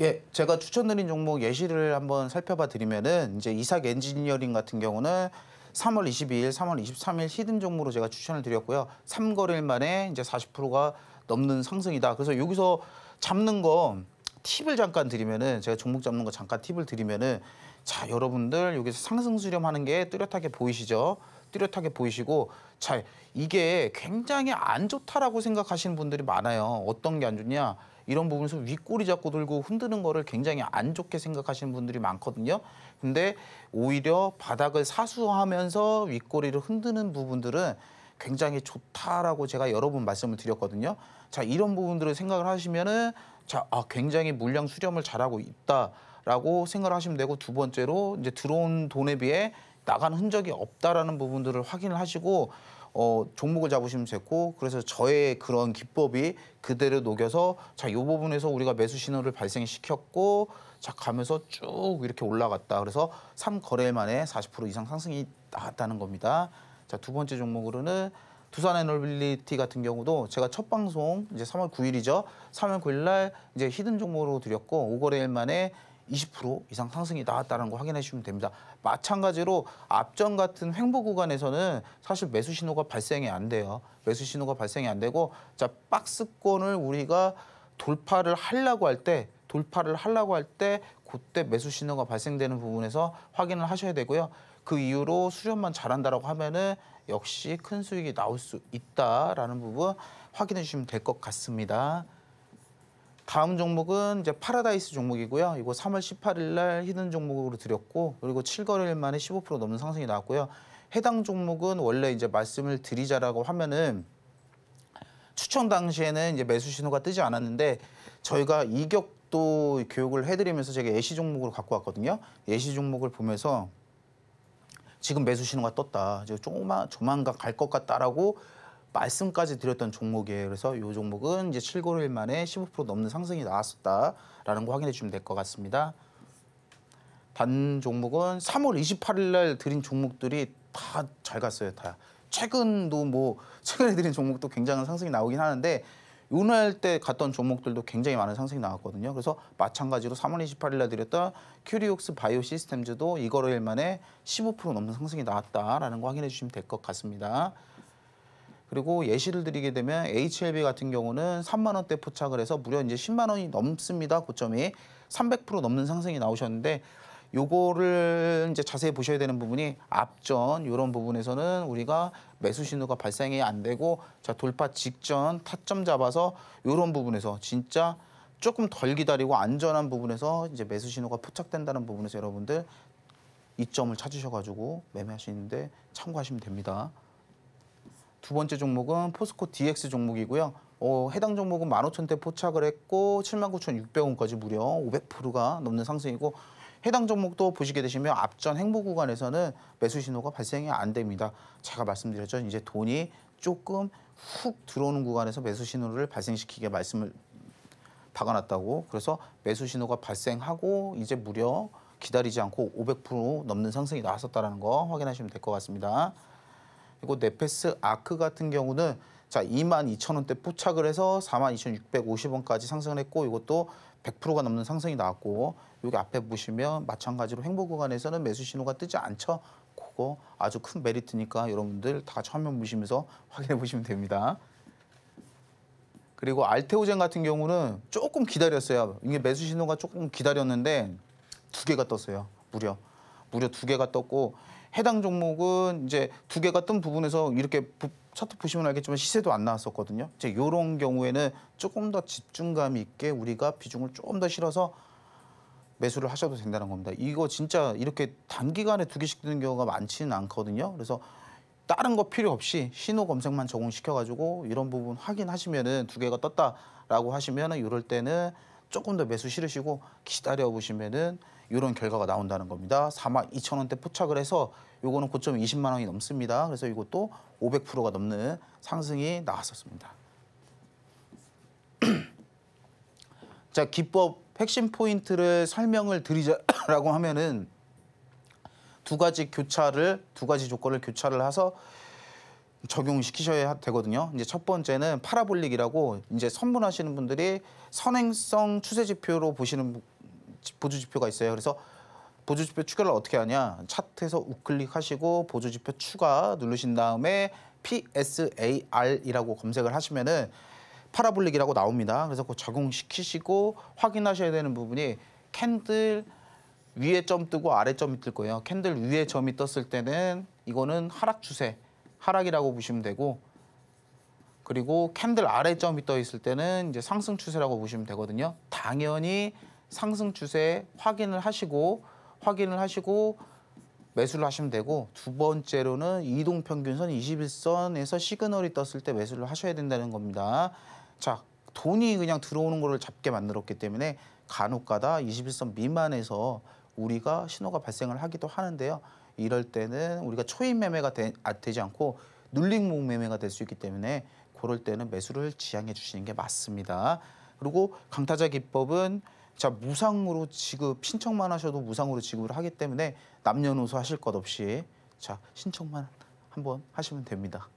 예, 제가 추천드린 종목 예시를 한번 살펴봐 드리면은 이제 이삭 엔지니어링 같은 경우는 3월 22일, 3월 23일 히든 종목으로 제가 추천을 드렸고요. 3거래일 만에 이제 40%가 넘는 상승이다. 그래서 여기서 잡는 거 팁을 잠깐 드리면은 제가 종목 잡는 거 잠깐 팁을 드리면은 자, 여러분들 여기서 상승 수렴하는 게 뚜렷하게 보이시죠? 뚜렷하게 보이시고 자, 이게 굉장히 안 좋다라고 생각하시는 분들이 많아요. 어떤 게 안 좋냐? 이런 부분에서 윗꼬리 잡고 들고 흔드는 거를 굉장히 안 좋게 생각하시는 분들이 많거든요. 근데 오히려 바닥을 사수하면서 윗꼬리를 흔드는 부분들은 굉장히 좋다라고 제가 여러 번 말씀을 드렸거든요. 자, 이런 부분들을 생각을 하시면은 자, 굉장히 물량 수렴을 잘하고 있다라고 생각을 하시면 되고 두 번째로 이제 들어온 돈에 비해 나간 흔적이 없다라는 부분들을 확인을 하시고 종목을 잡으시면 좋고 그래서 저의 그런 기법이 그대로 녹여서 자, 이 부분에서 우리가 매수 신호를 발생시켰고 자, 가면서 쭉 이렇게 올라갔다. 그래서 3거래일 만에 40% 이상 상승이 나왔다는 겁니다. 자, 두 번째 종목으로는 두산에너빌리티 같은 경우도 제가 첫 방송 이제 3월 9일이죠. 3월 9일 날 이제 히든 종목으로 드렸고 5거래일 만에 20% 이상 상승이 나왔다는 거 확인해 주시면 됩니다. 마찬가지로 앞전 같은 횡보 구간에서는 사실 매수 신호가 발생이 안 돼요. 매수 신호가 발생이 안 되고 자 박스권을 우리가 돌파를 하려고 할 때 그때 매수 신호가 발생되는 부분에서 확인을 하셔야 되고요. 그 이후로 수렴만 잘한다라고 하면은 역시 큰 수익이 나올 수 있다라는 부분 확인해 주시면 될 것 같습니다. 다음 종목은 이제 파라다이스 종목이고요. 이거 3월 18일 날 히든 종목으로 드렸고 그리고 7거래일 만에 15% 넘는 상승이 나왔고요. 해당 종목은 원래 이제 말씀을 드리자라고 하면은 추천 당시에는 이제 매수 신호가 뜨지 않았는데 저희가 이격도 교육을 해드리면서 제가 예시 종목으로 갖고 왔거든요. 예시 종목을 보면서 지금 매수 신호가 떴다. 이제 조만간 갈 것 같다라고 말씀까지 드렸던 종목이에요. 그래서 이 종목은 이제 7거래일 만에 15% 넘는 상승이 나왔었다라는 거 확인해 주시면 될 것 같습니다. 단 종목은 3월 28일 날 드린 종목들이 다 잘 갔어요. 다. 최근에 드린 종목도 굉장한 상승이 나오긴 하는데 오늘 때 갔던 종목들도 굉장히 많은 상승이 나왔거든요. 그래서 마찬가지로 3월 28일 날 드렸던 큐리옥스 바이오 시스템즈도 2거래일 만에 15% 넘는 상승이 나왔다라는 거 확인해 주시면 될 것 같습니다. 그리고 예시를 드리게 되면 HLB 같은 경우는 3만 원대 포착을 해서 무려 이제 10만 원이 넘습니다. 고점이 300% 넘는 상승이 나오셨는데 요거를 이제 자세히 보셔야 되는 부분이 앞전 이런 부분에서는 우리가 매수 신호가 발생이 안 되고 자 돌파 직전 타점 잡아서 이런 부분에서 진짜 조금 덜 기다리고 안전한 부분에서 이제 매수 신호가 포착된다는 부분에서 여러분들 이점을 찾으셔가지고 매매하시는데 참고하시면 됩니다. 두 번째 종목은 포스코 DX 종목이고요. 해당 종목은 15,000대 포착을 했고 79,600원까지 무려 500%가 넘는 상승이고 해당 종목도 보시게 되시면 앞전 횡보 구간에서는 매수 신호가 발생이 안 됩니다. 제가 말씀드렸죠. 이제 돈이 조금 훅 들어오는 구간에서 매수 신호를 발생시키게 말씀을 박아놨다고. 그래서 매수 신호가 발생하고 이제 무려 기다리지 않고 500% 넘는 상승이 나왔었다는 거 확인하시면 될 것 같습니다. 그리고 네페스 아크 같은 경우는 자 22,000원대 포착을 해서 42,650원까지 상승을 했고 이것도 100%가 넘는 상승이 나왔고 여기 앞에 보시면 마찬가지로 횡보 구간에서는 매수 신호가 뜨지 않죠. 그거 아주 큰 메리트니까 여러분들 다 화면 보시면서 확인해 보시면 됩니다. 그리고 알테오젠 같은 경우는 조금 기다렸어요. 이게 매수 신호가 조금 기다렸는데 2개가 떴어요. 무려 2개가 떴고 해당 종목은 이제 2개가 뜬 부분에서 이렇게 차트 보시면 알겠지만 시세도 안 나왔었거든요. 이제 이런 경우에는 조금 더 집중감 있게 우리가 비중을 조금 더 실어서 매수를 하셔도 된다는 겁니다. 이거 진짜 이렇게 단기간에 2개씩 뜨는 경우가 많지는 않거든요. 그래서 다른 거 필요 없이 신호 검색만 적용시켜가지고 이런 부분 확인하시면은 2개가 떴다라고 하시면은 이럴 때는 조금 더 매수 실으시고 기다려 보시면은 이런 결과가 나온다는 겁니다. 42,000원대 포착을 해서 요거는 고점이 20만 원이 넘습니다. 그래서 이것도 500%가 넘는 상승이 나왔었습니다. 자, 기법 핵심 포인트를 설명을 드리자라고 하면은 두 가지 조건을 교차를 해서 적용시키셔야 되거든요. 이제 첫 번째는 파라볼릭이라고 이제 선분하시는 분들이 선행성 추세 지표로 보시는 보조 지표가 있어요. 그래서 보조 지표 추가를 어떻게 하냐? 차트에서 우클릭하시고 보조 지표 추가 누르신 다음에 PSAR이라고 검색을 하시면은 파라볼릭이라고 나옵니다. 그래서 그거 적용시키시고 확인하셔야 되는 부분이 캔들 위에 점 뜨고 아래 점이 뜰 거예요. 캔들 위에 점이 떴을 때는 이거는 하락 추세, 하락이라고 보시면 되고 그리고 캔들 아래 점이 떠 있을 때는 이제 상승 추세라고 보시면 되거든요. 당연히 상승 추세 확인을 하시고 매수를 하시면 되고 두 번째로는 이동평균선 21선에서 시그널이 떴을 때 매수를 하셔야 된다는 겁니다. 자, 돈이 그냥 들어오는 거를 잡게 만들었기 때문에 간혹가다 21선 미만에서 우리가 신호가 발생을 하기도 하는데요. 이럴 때는 우리가 초입 매매가 되지 않고 눌림목 매매가 될 수 있기 때문에 그럴 때는 매수를 지양해 주시는 게 맞습니다. 그리고 강타자 기법은 자 무상으로 지급 신청만 하셔도 무상으로 지급을 하기 때문에 남녀노소 하실 것 없이 자 신청만 한번 하시면 됩니다.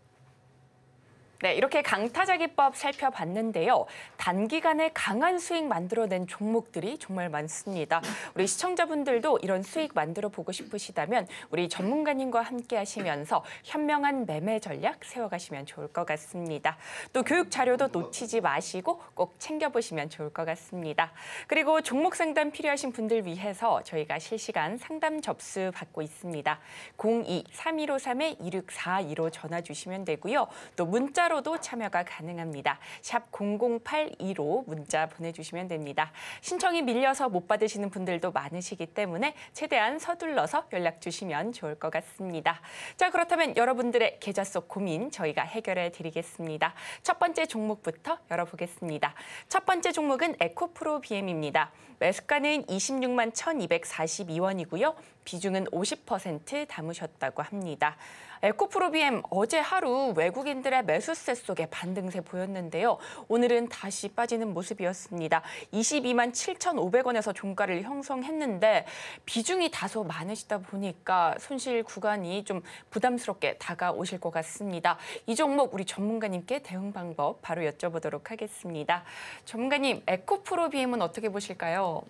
네, 이렇게 강타자기법 살펴봤는데요. 단기간에 강한 수익 만들어낸 종목들이 정말 많습니다. 우리 시청자분들도 이런 수익 만들어 보고 싶으시다면 우리 전문가님과 함께 하시면서 현명한 매매 전략 세워가시면 좋을 것 같습니다. 또 교육 자료도 놓치지 마시고 꼭 챙겨보시면 좋을 것 같습니다. 그리고 종목 상담 필요하신 분들 위해서 저희가 실시간 상담 접수 받고 있습니다. 02-3153-2642로 전화 주시면 되고요. 또 문자로도 참여가 가능합니다. 샵 0082로 문자 보내주시면 됩니다. 신청이 밀려서 못 받으시는 분들도 많으시기 때문에 최대한 서둘러서 연락 주시면 좋을 것 같습니다. 자, 그렇다면 여러분들의 계좌 속 고민 저희가 해결해 드리겠습니다. 첫 번째 종목부터 열어보겠습니다. 첫 번째 종목은 에코프로 BM입니다. 매수가는 26만 1,242원이고요. 비중은 50% 담으셨다고 합니다. 에코프로비엠 어제 하루 외국인들의 매수세 속에 반등세 보였는데요. 오늘은 다시 빠지는 모습이었습니다. 22만 7,500원에서 종가를 형성했는데 비중이 다소 많으시다 보니까 손실 구간이 좀 부담스럽게 다가오실 것 같습니다. 이 종목 우리 전문가님께 대응 방법 바로 여쭤보도록 하겠습니다. 전문가님, 에코프로비엠은 어떻게 보실까요?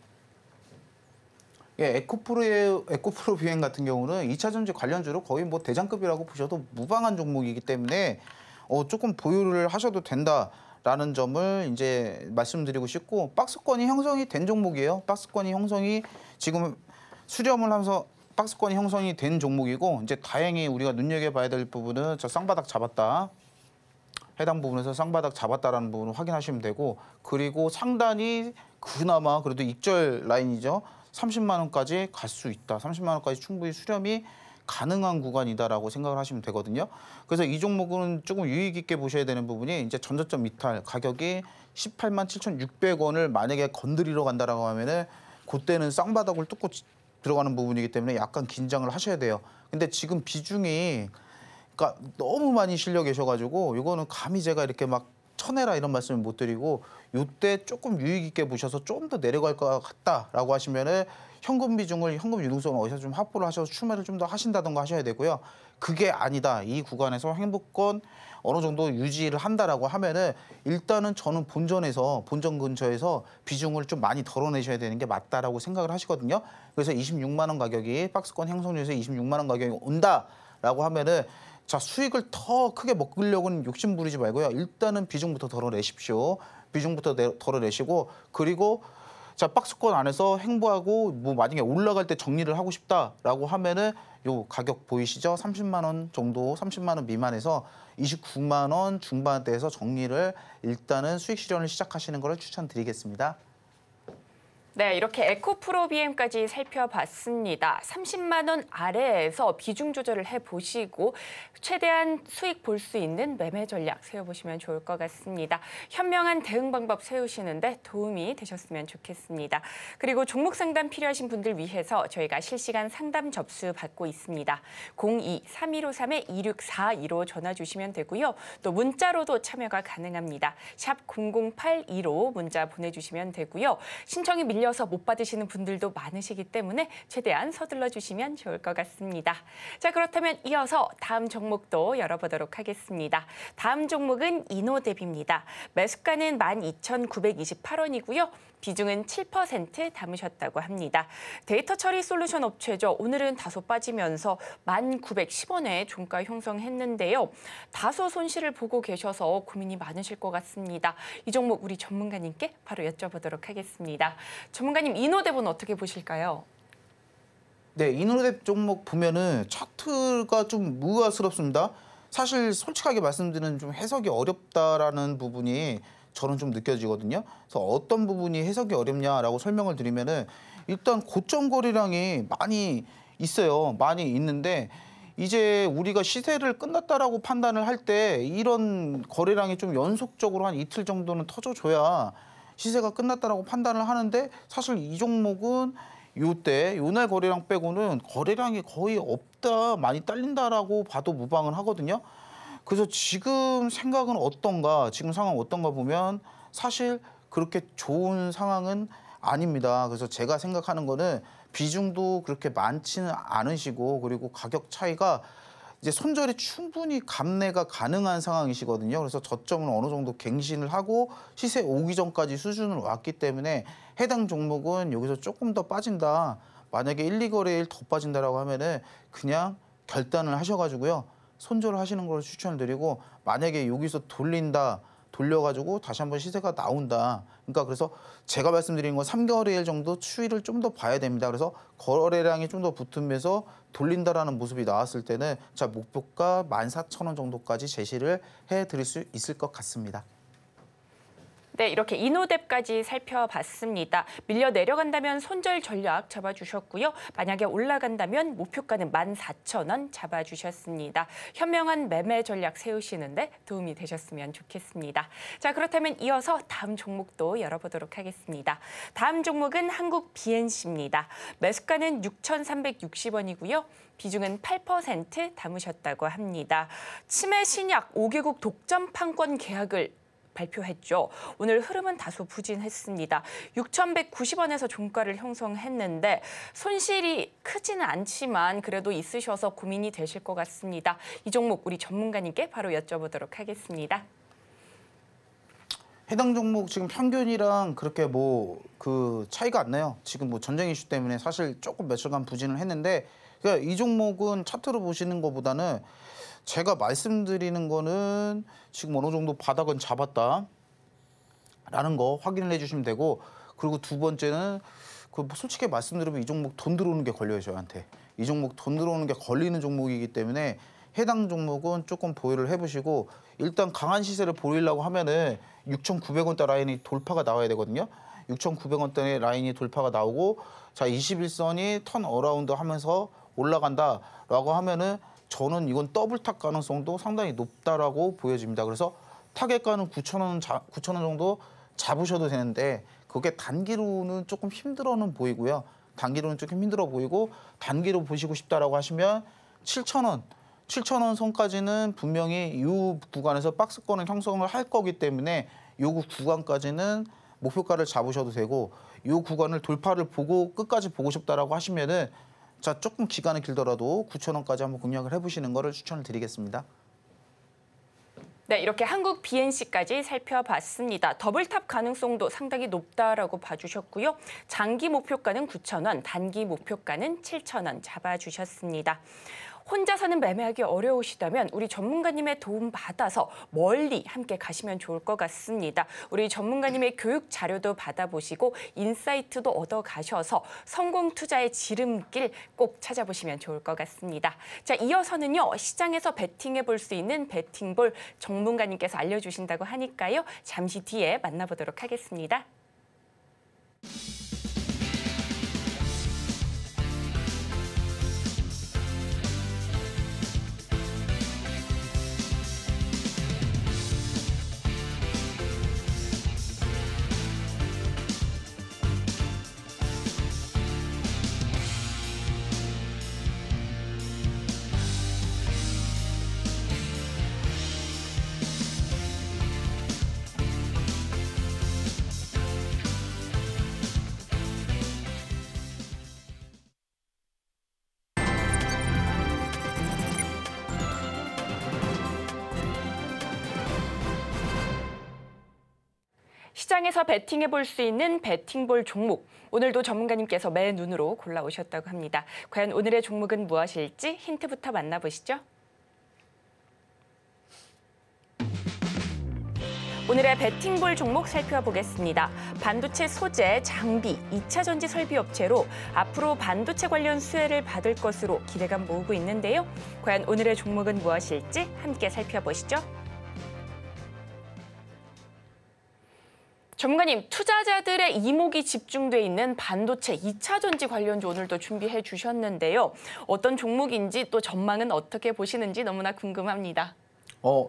예, 에코프로 비행 같은 경우는 2차 전지 관련주로 거의 뭐 대장급이라고 보셔도 무방한 종목이기 때문에 조금 보유를 하셔도 된다라는 점을 이제 말씀드리고 싶고, 박스권이 형성이 된 종목이에요. 박스권이 형성이 지금 수렴을 하면서 박스권이 형성이 된 종목이고, 이제 다행히 우리가 눈여겨봐야 될 부분은 저 쌍바닥 잡았다. 해당 부분에서 쌍바닥 잡았다라는 부분을 확인하시면 되고, 그리고 상단이 그나마 그래도 익절 라인이죠. 30만 원까지 갈 수 있다. 30만 원까지 충분히 수렴이 가능한 구간이다라고 생각을 하시면 되거든요. 그래서 이 종목은 조금 유의 깊게 보셔야 되는 부분이, 이제 전저점 이탈 가격이 18만 7,600원을 만약에 건드리러 간다라고 하면은 그때는 쌍바닥을 뚫고 들어가는 부분이기 때문에 약간 긴장을 하셔야 돼요. 근데 지금 비중이 그러니까 너무 많이 실려 계셔가지고 이거는 감히 제가 이렇게 막 쳐내라 이런 말씀을 못 드리고, 이때 조금 유의 깊게 보셔서 좀 더 내려갈 것 같다라고 하시면은 현금 비중을, 현금 유동성을 어디서 좀 확보를 하셔서 추매를 좀 더 하신다던가 하셔야 되고요. 그게 아니다, 이 구간에서 행보권 어느 정도 유지를 한다라고 하면은 일단은 저는 본전 근처에서 비중을 좀 많이 덜어내셔야 되는 게 맞다라고 생각을 하시거든요. 그래서 26만 원 가격이 박스권 형성률에서 26만 원 가격이 온다라고 하면은, 자, 수익을 더 크게 먹으려고는 욕심 부리지 말고요. 일단은 비중부터 덜어내십시오. 비중부터 덜어내시고, 그리고 자, 박스권 안에서 행보하고 뭐 만약에 올라갈 때 정리를 하고 싶다라고 하면은 요 가격 보이시죠? 30만 원 정도, 30만 원 미만에서 29만 원 중반대에서 정리를, 일단은 수익 실현을 시작하시는 것을 추천드리겠습니다. 네, 이렇게 에코프로비엠까지 살펴봤습니다. 30만 원 아래에서 비중 조절을 해보시고 최대한 수익 볼 수 있는 매매 전략 세워보시면 좋을 것 같습니다. 현명한 대응 방법 세우시는데 도움이 되셨으면 좋겠습니다. 그리고 종목 상담 필요하신 분들 위해서 저희가 실시간 상담 접수 받고 있습니다. 02-3153-2642로 전화 주시면 되고요. 또 문자로도 참여가 가능합니다. 샵 0082로 문자 보내주시면 되고요. 신청이 밀려서 못 받으시는 분들도 많으시기 때문에 최대한 서둘러 주시면 좋을 것 같습니다. 자, 그렇다면 이어서 다음 종목도 열어보도록 하겠습니다. 다음 종목은 이노뎁입니다. 매수가는 12,928원이고요. 비중은 7% 담으셨다고 합니다. 데이터 처리 솔루션 업체죠. 오늘은 다소 빠지면서 1,910원에 종가 형성했는데요. 다소 손실을 보고 계셔서 고민이 많으실 것 같습니다. 이 종목 우리 전문가님께 바로 여쭤보도록 하겠습니다. 전문가님, 이노뎁은 어떻게 보실까요? 네, 이노뎁 종목 보면은 차트가 좀 무화스럽습니다. 사실 솔직하게 말씀드리는 좀 해석이 어렵다라는 부분이 저는 좀 느껴지거든요. 그래서 어떤 부분이 해석이 어렵냐라고 설명을 드리면은, 일단 고점 거래량이 많이 있어요. 많이 있는데 이제 우리가 시세를 끝났다라고 판단을 할 때 이런 거래량이 좀 연속적으로 한 이틀 정도는 터져줘야 시세가 끝났다라고 판단을 하는데, 사실 이 종목은 요날 거래량 빼고는 거래량이 거의 없다, 많이 딸린다라고 봐도 무방을 하거든요. 그래서 지금 생각은 어떤가, 지금 상황 어떤가 보면 사실 그렇게 좋은 상황은 아닙니다. 그래서 제가 생각하는 거는 비중도 그렇게 많지는 않으시고, 그리고 가격 차이가 이제 손절이 충분히 감내가 가능한 상황이시거든요. 그래서 저점을 어느 정도 갱신을 하고 시세 오기 전까지 수준을 왔기 때문에 해당 종목은 여기서 조금 더 빠진다. 만약에 1, 2거래일 더 빠진다라고 하면은 그냥 결단을 하셔가지고요. 손절을 하시는 걸 추천을 드리고 만약에 여기서 돌려가지고 다시 한번 시세가 나온다. 그러니까 그래서 제가 말씀드린 건 3거래일 정도 추이를 좀 더 봐야 됩니다. 그래서 거래량이 좀 더 붙으면서 돌린다라는 모습이 나왔을 때는 자 목표가 14,000원 정도까지 제시를 해드릴 수 있을 것 같습니다. 네, 이렇게 이노뎁까지 살펴봤습니다. 밀려 내려간다면 손절 전략 잡아주셨고요. 만약에 올라간다면 목표가는 14,000원 잡아주셨습니다. 현명한 매매 전략 세우시는데 도움이 되셨으면 좋겠습니다. 자, 그렇다면 이어서 다음 종목도 열어보도록 하겠습니다. 다음 종목은 한국 BNC입니다. 매수가는 6,360원이고요. 비중은 8% 담으셨다고 합니다. 치매 신약 5개국 독점 판권 계약을 발표했죠. 오늘 흐름은 다소 부진했습니다. 6,190원에서 종가를 형성했는데 손실이 크지는 않지만 그래도 있으셔서 고민이 되실 것 같습니다. 이 종목 우리 전문가님께 바로 여쭤보도록 하겠습니다. 해당 종목 지금 평균이랑 그렇게 그 차이가 안 나요. 지금 전쟁 이슈 때문에 사실 조금 며칠간 부진을 했는데 그러니까 이 종목은 차트로 보시는 것보다는 제가 말씀드리는 거는 지금 어느 정도 바닥은 잡았다라는 거 확인을 해주시면 되고 그리고 두 번째는 솔직히 말씀드리면 이 종목 돈 들어오는 게 걸려요 저한테. 이 종목 돈 들어오는 게 걸리는 종목이기 때문에 해당 종목은 조금 보유를 해보시고 일단 강한 시세를 보이려고 하면은 6,900원대 라인이 돌파가 나와야 되거든요. 6,900원대 라인이 돌파가 나오고 자 21선이 턴 어라운드 하면서 올라간다라고 하면은 저는 이건 더블탑 가능성도 상당히 높다라고 보여집니다. 그래서 타겟가는 9,000원 정도 잡으셔도 되는데 그게 단기로는 조금 힘들어는 보이고요. 단기로는 조금 힘들어 보이고 단기로 보시고 싶다라고 하시면 7,000원 선까지는 분명히 이 구간에서 박스권을 형성을 할 거기 때문에 이 구간까지는 목표가를 잡으셔도 되고 이 구간을 돌파를 보고 끝까지 보고 싶다라고 하시면은 자 조금 기간이 길더라도 9,000원까지 한번 공략을 해보시는 거를 추천을 드리겠습니다. 네, 이렇게 한국 BNC까지 살펴봤습니다. 더블탑 가능성도 상당히 높다라고 봐주셨고요. 장기 목표가는 9,000원, 단기 목표가는 7,000원 잡아주셨습니다. 혼자서는 매매하기 어려우시다면 우리 전문가님의 도움 받아서 멀리 함께 가시면 좋을 것 같습니다. 우리 전문가님의 교육 자료도 받아보시고 인사이트도 얻어가셔서 성공 투자의 지름길 꼭 찾아보시면 좋을 것 같습니다. 자, 이어서는요. 시장에서 베팅해 볼 수 있는 베팅볼 전문가님께서 알려주신다고 하니까요. 잠시 뒤에 만나보도록 하겠습니다. 시장에서 베팅해 볼 수 있는 베팅볼 종목. 오늘도 전문가님께서 매 눈으로 골라오셨다고 합니다. 과연 오늘의 종목은 무엇일지 힌트부터 만나보시죠. 오늘의 베팅볼 종목 살펴보겠습니다. 반도체 소재, 장비, 2차 전지 설비 업체로 앞으로 반도체 관련 수혜를 받을 것으로 기대감 모으고 있는데요. 과연 오늘의 종목은 무엇일지 함께 살펴보시죠. 전문가님, 투자자들의 이목이 집중돼 있는 반도체 2차 전지 관련주 오늘도 준비해 주셨는데요. 어떤 종목인지 또 전망은 어떻게 보시는지 너무나 궁금합니다.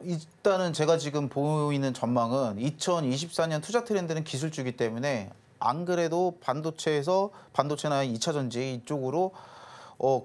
일단은 제가 지금 보이는 전망은 2024년 투자 트렌드는 기술주기 때문에 안 그래도 반도체나 2차 전지 이쪽으로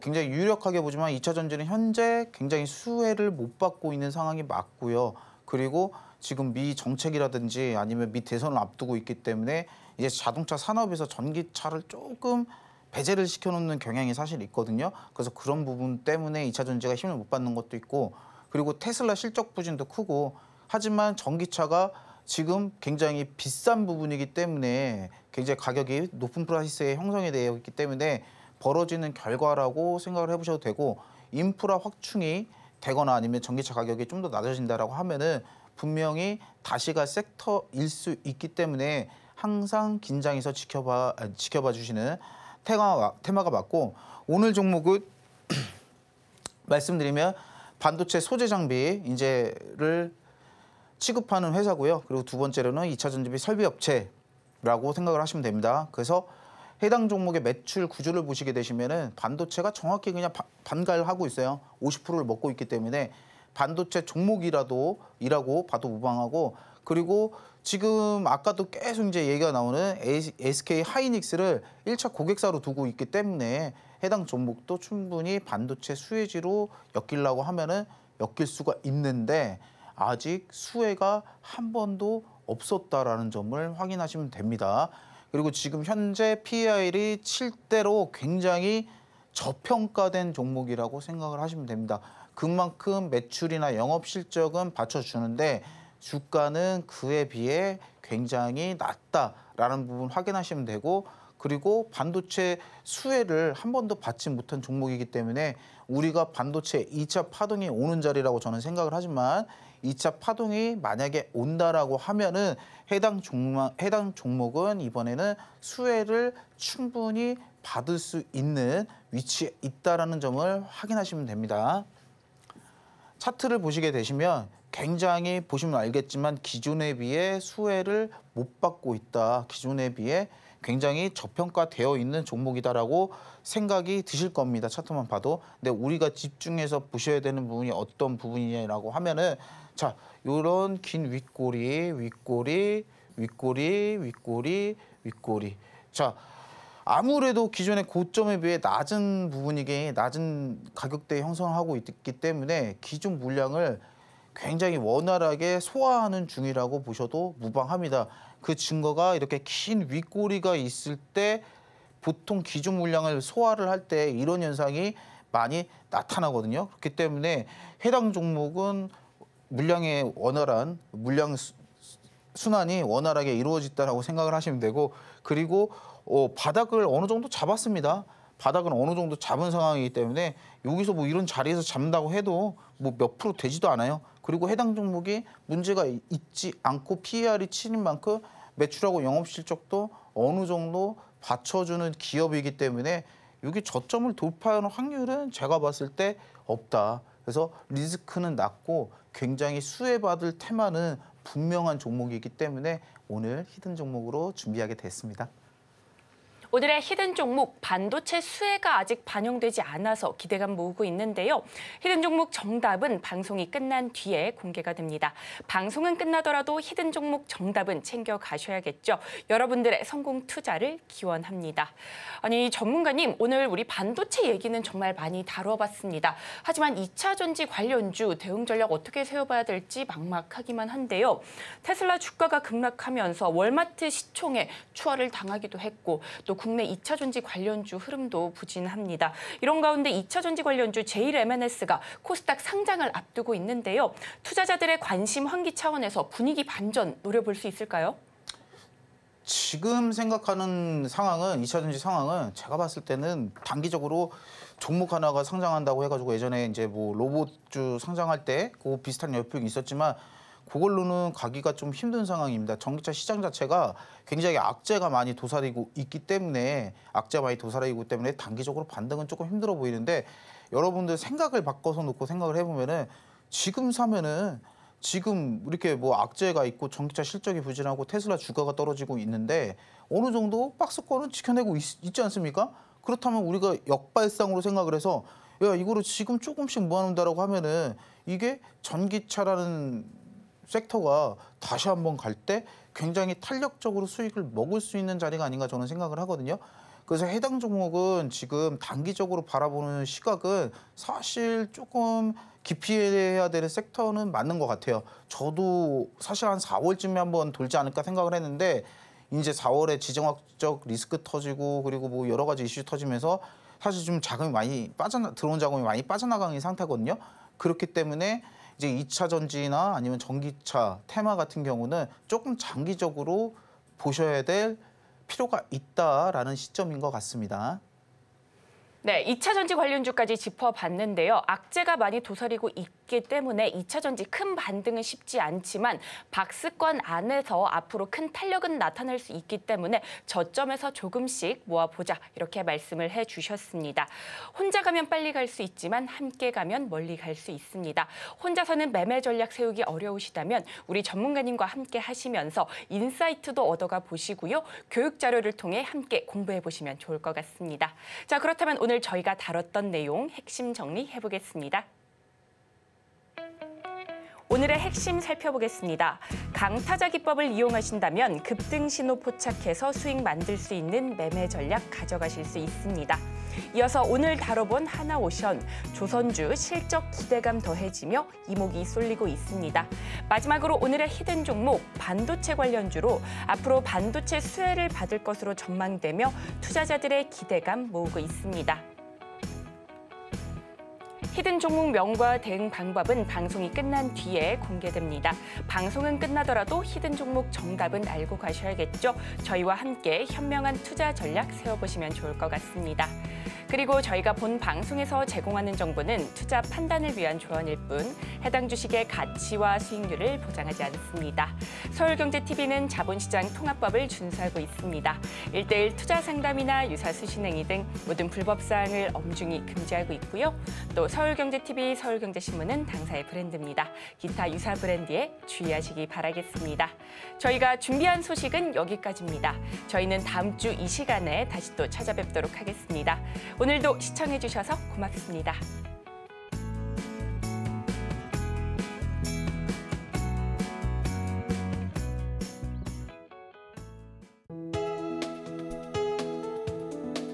굉장히 유력하게 보지만 2차 전지는 현재 굉장히 수혜를 못 받고 있는 상황이 맞고요. 그리고 지금 미 정책이라든지 아니면 미 대선을 앞두고 있기 때문에 이제 자동차 산업에서 전기차를 조금 배제를 시켜놓는 경향이 사실 있거든요. 그래서 그런 부분 때문에 2차 전지가 힘을 못 받는 것도 있고, 그리고 테슬라 실적 부진도 크고, 하지만 전기차가 지금 굉장히 비싼 부분이기 때문에 굉장히 가격이 높은 프라이스에 형성이 되어 있기 때문에 벌어지는 결과라고 생각을 해보셔도 되고, 인프라 확충이 되거나 아니면 전기차 가격이 좀 더 낮아진다라고 하면은 분명히 다시 갈 섹터일 수 있기 때문에 항상 긴장해서 지켜봐 주시는 테마가 맞고, 오늘 종목은 말씀드리면 반도체 소재 장비 인재를 취급하는 회사고요. 그리고 두 번째로는 2차 전지비 설비 업체라고 생각을 하시면 됩니다. 그래서 해당 종목의 매출 구조를 보시게 되시면은 반도체가 정확히 그냥 반갈하고 있어요. 50%를 먹고 있기 때문에 반도체 종목이라고 봐도 무방하고, 그리고 지금 아까도 계속 이제 얘기가 나오는 SK 하이닉스를 1차 고객사로 두고 있기 때문에 해당 종목도 충분히 반도체 수혜지로 엮이려고 하면은 엮일 수가 있는데, 아직 수혜가 한 번도 없었다라는 점을 확인하시면 됩니다. 그리고 지금 현재 PER이 7대로 굉장히 저평가된 종목이라고 생각을 하시면 됩니다. 그만큼 매출이나 영업 실적은 받쳐주는데 주가는 그에 비해 굉장히 낮다라는 부분 확인하시면 되고, 그리고 반도체 수혜를 한 번도 받지 못한 종목이기 때문에 우리가 반도체 2차 파동이 오는 자리라고 저는 생각을 하지만, 2차 파동이 만약에 온다라고 하면은 해당 종목은 이번에는 수혜를 충분히 받을 수 있는 위치에 있다라는 점을 확인하시면 됩니다. 차트를 보시게 되시면 굉장히 보시면 알겠지만 기존에 비해 수혜를 못 받고 있다. 기존에 비해 굉장히 저평가되어 있는 종목이다라고 생각이 드실 겁니다. 차트만 봐도. 근데 우리가 집중해서 보셔야 되는 부분이 어떤 부분이냐라고 하면은, 자, 요런 긴 윗꼬리. 자, 아무래도 기존의 고점에 비해 낮은 가격대에 형성하고 있기 때문에 기존 물량을 굉장히 원활하게 소화하는 중이라고 보셔도 무방합니다. 그 증거가 이렇게 긴 윗꼬리가 있을 때 보통 기존 물량을 소화를 할 때 이런 현상이 많이 나타나거든요. 그렇기 때문에 해당 종목은 물량 순환이 원활하게 이루어졌다라고 생각을 하시면 되고, 그리고 바닥을 어느 정도 잡았습니다. 바닥은 어느 정도 잡은 상황이기 때문에 여기서 뭐 이런 자리에서 잡는다고 해도 뭐 몇 프로 되지도 않아요. 그리고 해당 종목이 문제가 있지 않고 PER이 7인 만큼 매출하고 영업 실적도 어느 정도 받쳐주는 기업이기 때문에 여기 저점을 돌파하는 확률은 제가 봤을 때 없다. 그래서 리스크는 낮고 굉장히 수혜받을 테마는 분명한 종목이기 때문에 오늘 히든 종목으로 준비하게 됐습니다. 오늘의 히든 종목 반도체 수혜가 아직 반영되지 않아서 기대감 모으고 있는데요. 히든 종목 정답은 방송이 끝난 뒤에 공개가 됩니다. 방송은 끝나더라도 히든 종목 정답은 챙겨 가셔야겠죠. 여러분들의 성공 투자를 기원합니다. 아니, 전문가님, 오늘 우리 반도체 얘기는 정말 많이 다뤄봤습니다. 하지만 2차 전지 관련주 대응 전략 어떻게 세워봐야 될지 막막하기만 한데요. 테슬라 주가가 급락하면서 월마트 시총에 추월을 당하기도 했고, 또 국내 2차 전지 관련주 흐름도 부진합니다. 이런 가운데 2차 전지 관련주 제일MNS가 코스닥 상장을 앞두고 있는데요. 투자자들의 관심 환기 차원에서 분위기 반전 노려볼 수 있을까요? 지금 생각하는 상황은 2차 전지 상황은 제가 봤을 때는 단기적으로 종목 하나가 상장한다고 해가지고 예전에 이제 뭐 로봇주 상장할 때 그 비슷한 열풍이 있었지만 그걸로는 가기가 좀 힘든 상황입니다. 전기차 시장 자체가 굉장히 악재가 많이 도사리고 있기 때문에 단기적으로 반등은 조금 힘들어 보이는데, 여러분들 생각을 바꿔서 놓고 생각을 해보면은 지금 사면은 지금 이렇게 뭐 악재가 있고 전기차 실적이 부진하고 테슬라 주가가 떨어지고 있는데 어느 정도 박스권은 지켜내고 있지 않습니까? 그렇다면 우리가 역발상으로 생각을 해서 야, 이거를 지금 조금씩 모아놓는다라고 하면은 이게 전기차라는 섹터가 다시 한번 갈 때 굉장히 탄력적으로 수익을 먹을 수 있는 자리가 아닌가 저는 생각을 하거든요. 그래서 해당 종목은 지금 단기적으로 바라보는 시각은 사실 조금 기피해야 되는 섹터는 맞는 것 같아요. 저도 사실 한 4월쯤에 한번 돌지 않을까 생각을 했는데 이제 4월에 지정학적 리스크 터지고 그리고 뭐 여러 가지 이슈 터지면서 사실 좀 자금이 많이 들어온 자금이 많이 빠져나가는 상태거든요. 그렇기 때문에 이제 2차 전지나 아니면 전기차, 테마 같은 경우는 조금 장기적으로 보셔야 될 필요가 있다라는 시점인 것 같습니다. 네, 2차 전지 관련주까지 짚어봤는데요. 악재가 많이 도사리고 있기 때문에 2차 전지 큰 반등은 쉽지 않지만 박스권 안에서 앞으로 큰 탄력은 나타날 수 있기 때문에 저점에서 조금씩 모아보자 이렇게 말씀을 해주셨습니다. 혼자 가면 빨리 갈 수 있지만 함께 가면 멀리 갈 수 있습니다. 혼자서는 매매 전략 세우기 어려우시다면 우리 전문가님과 함께 하시면서 인사이트도 얻어가 보시고요. 교육 자료를 통해 함께 공부해 보시면 좋을 것 같습니다. 자, 그렇다면 오늘 저희가 다뤘던 내용 핵심 정리해보겠습니다. 오늘의 핵심 살펴보겠습니다. 강타자 기법을 이용하신다면 급등 신호 포착해서 수익 만들 수 있는 매매 전략 가져가실 수 있습니다. 이어서 오늘 다뤄본 하나오션, 조선주 실적 기대감 더해지며 이목이 쏠리고 있습니다. 마지막으로 오늘의 히든 종목 반도체 관련주로 앞으로 반도체 수혜를 받을 것으로 전망되며 투자자들의 기대감 모으고 있습니다. 히든 종목 명과 대응 방법은 방송이 끝난 뒤에 공개됩니다. 방송은 끝나더라도 히든 종목 정답은 알고 가셔야겠죠. 저희와 함께 현명한 투자 전략 세워보시면 좋을 것 같습니다. 그리고 저희가 본 방송에서 제공하는 정보는 투자 판단을 위한 조언일 뿐 해당 주식의 가치와 수익률을 보장하지 않습니다. 서울경제TV는 자본시장 통합법을 준수하고 있습니다. 1:1 투자 상담이나 유사 수신행위 등 모든 불법 사항을 엄중히 금지하고 있고요. 또 서울경제TV, 서울경제신문은 당사의 브랜드입니다. 기타 유사 브랜드에 주의하시기 바라겠습니다. 저희가 준비한 소식은 여기까지입니다. 저희는 다음 주 이 시간에 다시 또 찾아뵙도록 하겠습니다. 오늘도 시청해주셔서 고맙습니다.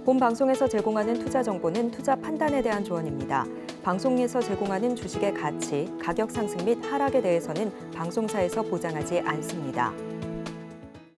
본 방송에서 제공하는 투자 정보는 투자 판단에 대한 조언입니다. 방송에서 제공하는 주식의 가치, 가격 상승 및 하락에 대해서는 방송사에서 보장하지 않습니다.